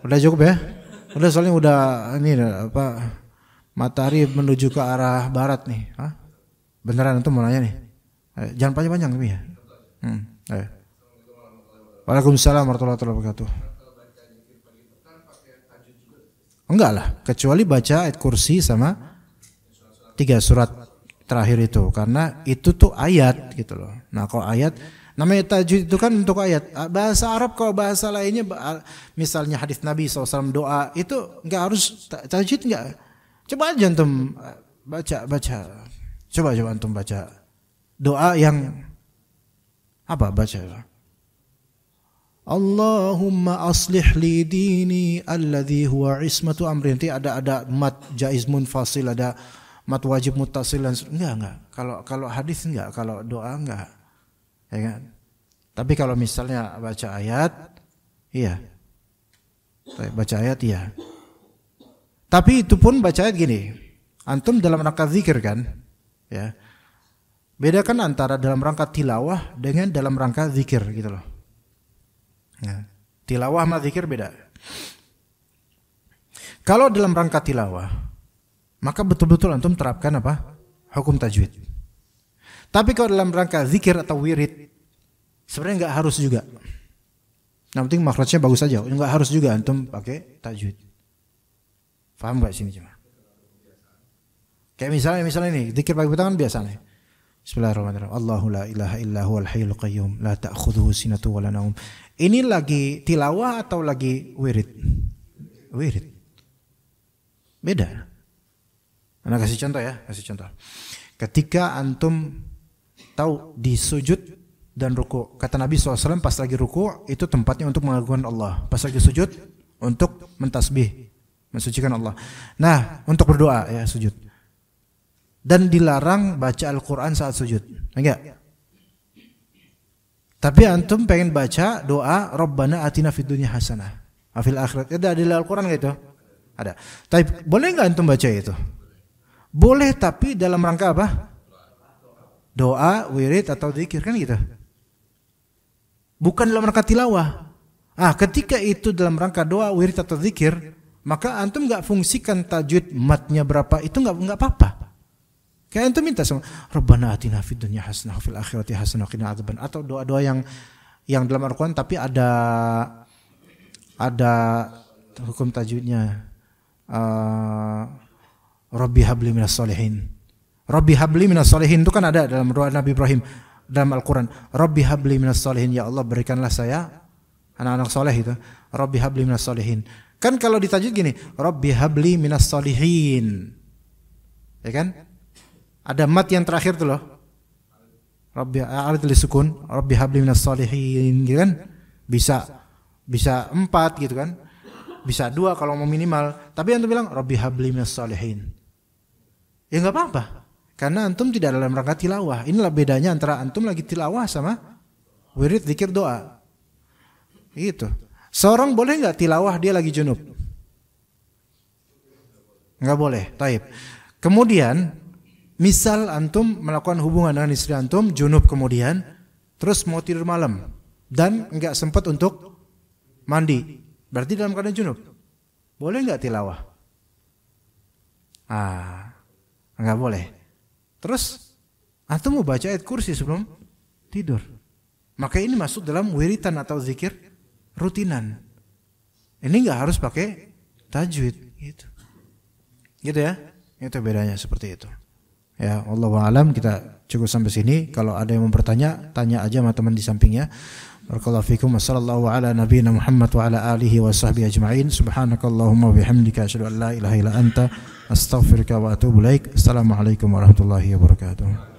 Udah cukup ya? Udah soalnya udah ini apa? Matahari menuju ke arah barat nih. Hah? Beneran itu mau nanya nih? Jangan panjang-panjang tapi ya. Waalaikumsalam warahmatullahi wabarakatuh. Enggak lah, kecuali baca ayat kursi sama 3 surat terakhir itu, karena itu tuh ayat gitu loh. Nah kalau ayat, namanya tajwid itu kan untuk ayat. Bahasa Arab kalau bahasa lainnya, misalnya hadis Nabi SAW doa, itu enggak harus tajwid enggak. Coba aja antum baca. Coba antum baca doa yang apa baca. Allahumma aslih li dini alladhi huwa ismatu amri. Nanti ada mat jaiz munfasil, ada mat wajib muttasil. Enggak. Kalau hadis enggak, kalau doa enggak. Ya kan? Tapi kalau misalnya baca ayat, iya. Baca ayat iya. Tapi itu pun baca ayat gini. Antum dalam rangka zikir kan? Ya. Bedakan antara dalam rangka tilawah dengan dalam rangka zikir gitu loh. Nah, tilawah sama zikir beda. Kalau dalam rangka tilawah, maka betul-betul antum terapkan apa? Hukum tajwid. Tapi kalau dalam rangka zikir atau wirid, sebenarnya enggak harus juga. Yang penting makhrajnya bagus saja, enggak harus juga antum pakai tajwid. Paham enggak sini cuma? Kayak misalnya ini, zikir pagi petang kan biasa nih. Bismillahirrahmanirrahim. Allahu la ilaha illa huwal hayyul qayyum la ta'khudhuhu sinatun wa la naum. Ini lagi tilawah atau lagi wirid? Wirid. Beda. Ana kasih contoh ya, Ketika antum tahu di sujud dan ruku. Kata Nabi SAW, pas lagi ruku itu tempatnya untuk mengagungkan Allah. Pas lagi sujud untuk mentasbih, mensucikan Allah. Nah, untuk berdoa ya sujud. Dan dilarang baca Al-Quran saat sujud. Enggak. Tapi antum pengen baca doa Rabbana atina fid dunya hasanah wa fil akhirat. Ada di Al-Quran enggak itu? Ada. Tapi boleh enggak antum baca itu? Boleh, tapi dalam rangka apa? Doa, wirid atau zikir kan gitu. Bukan dalam rangka tilawah. Ketika itu dalam rangka doa, wirid atau zikir, maka antum enggak fungsikan tajwid matnya berapa, itu enggak apa-apa. Kayak antum minta sama Rabbana atina fid dunya hasanah fil akhirati hasanah qina adzaban, atau doa-doa yang dalam Al-Qur'an tapi ada hukum tajwidnya. Rabbi habli minas solihin. Rabbi habli minas solihin itu kan ada dalam doa Nabi Ibrahim dalam Al-Qur'an. Rabbi habli minas solihin, ya Allah berikanlah saya anak-anak soleh itu. Rabbi habli minas solihin. Kan kalau ditajwid gini, Rabbi habli minas solihin. Ya kan? Ada mat yang terakhir tuh loh. Rabbi alif lisukun, Rabbi habli minas solihin, gitu kan? Bisa 4 gitu kan? Bisa 2 kalau mau minimal. Tapi antum bilang Rabbi habli minas solihin. Ya enggak apa-apa. Karena antum tidak dalam rangka tilawah. Inilah bedanya antara antum lagi tilawah sama wirid zikir doa. Gitu. Seorang boleh enggak tilawah dia lagi junub? Enggak boleh. Taib. Kemudian misal antum melakukan hubungan dengan istri antum, junub kemudian, terus mau tidur malam dan enggak sempat untuk mandi, berarti dalam keadaan junub. Boleh enggak tilawah? Enggak boleh. Terus antum mau baca ayat kursi sebelum tidur. Maka ini masuk dalam wiritan atau zikir rutinan. Ini enggak harus pakai tajwid gitu. Gitu ya. Itu bedanya seperti itu. Ya, wallahu a'lam, kita cukup sampai sini. Kalau ada yang mau bertanya, tanya aja sama teman di sampingnya. Barakallahu fikum. Wassallallahu ala nabiyyina Muhammad wa ala alihi wa sahbihi ajma'in. Subhanakallahumma wa bihamdika asyhadu an la ilaha illa anta astaghfiruka wa atubu ilaik. Assalamualaikum warahmatullahi wabarakatuh.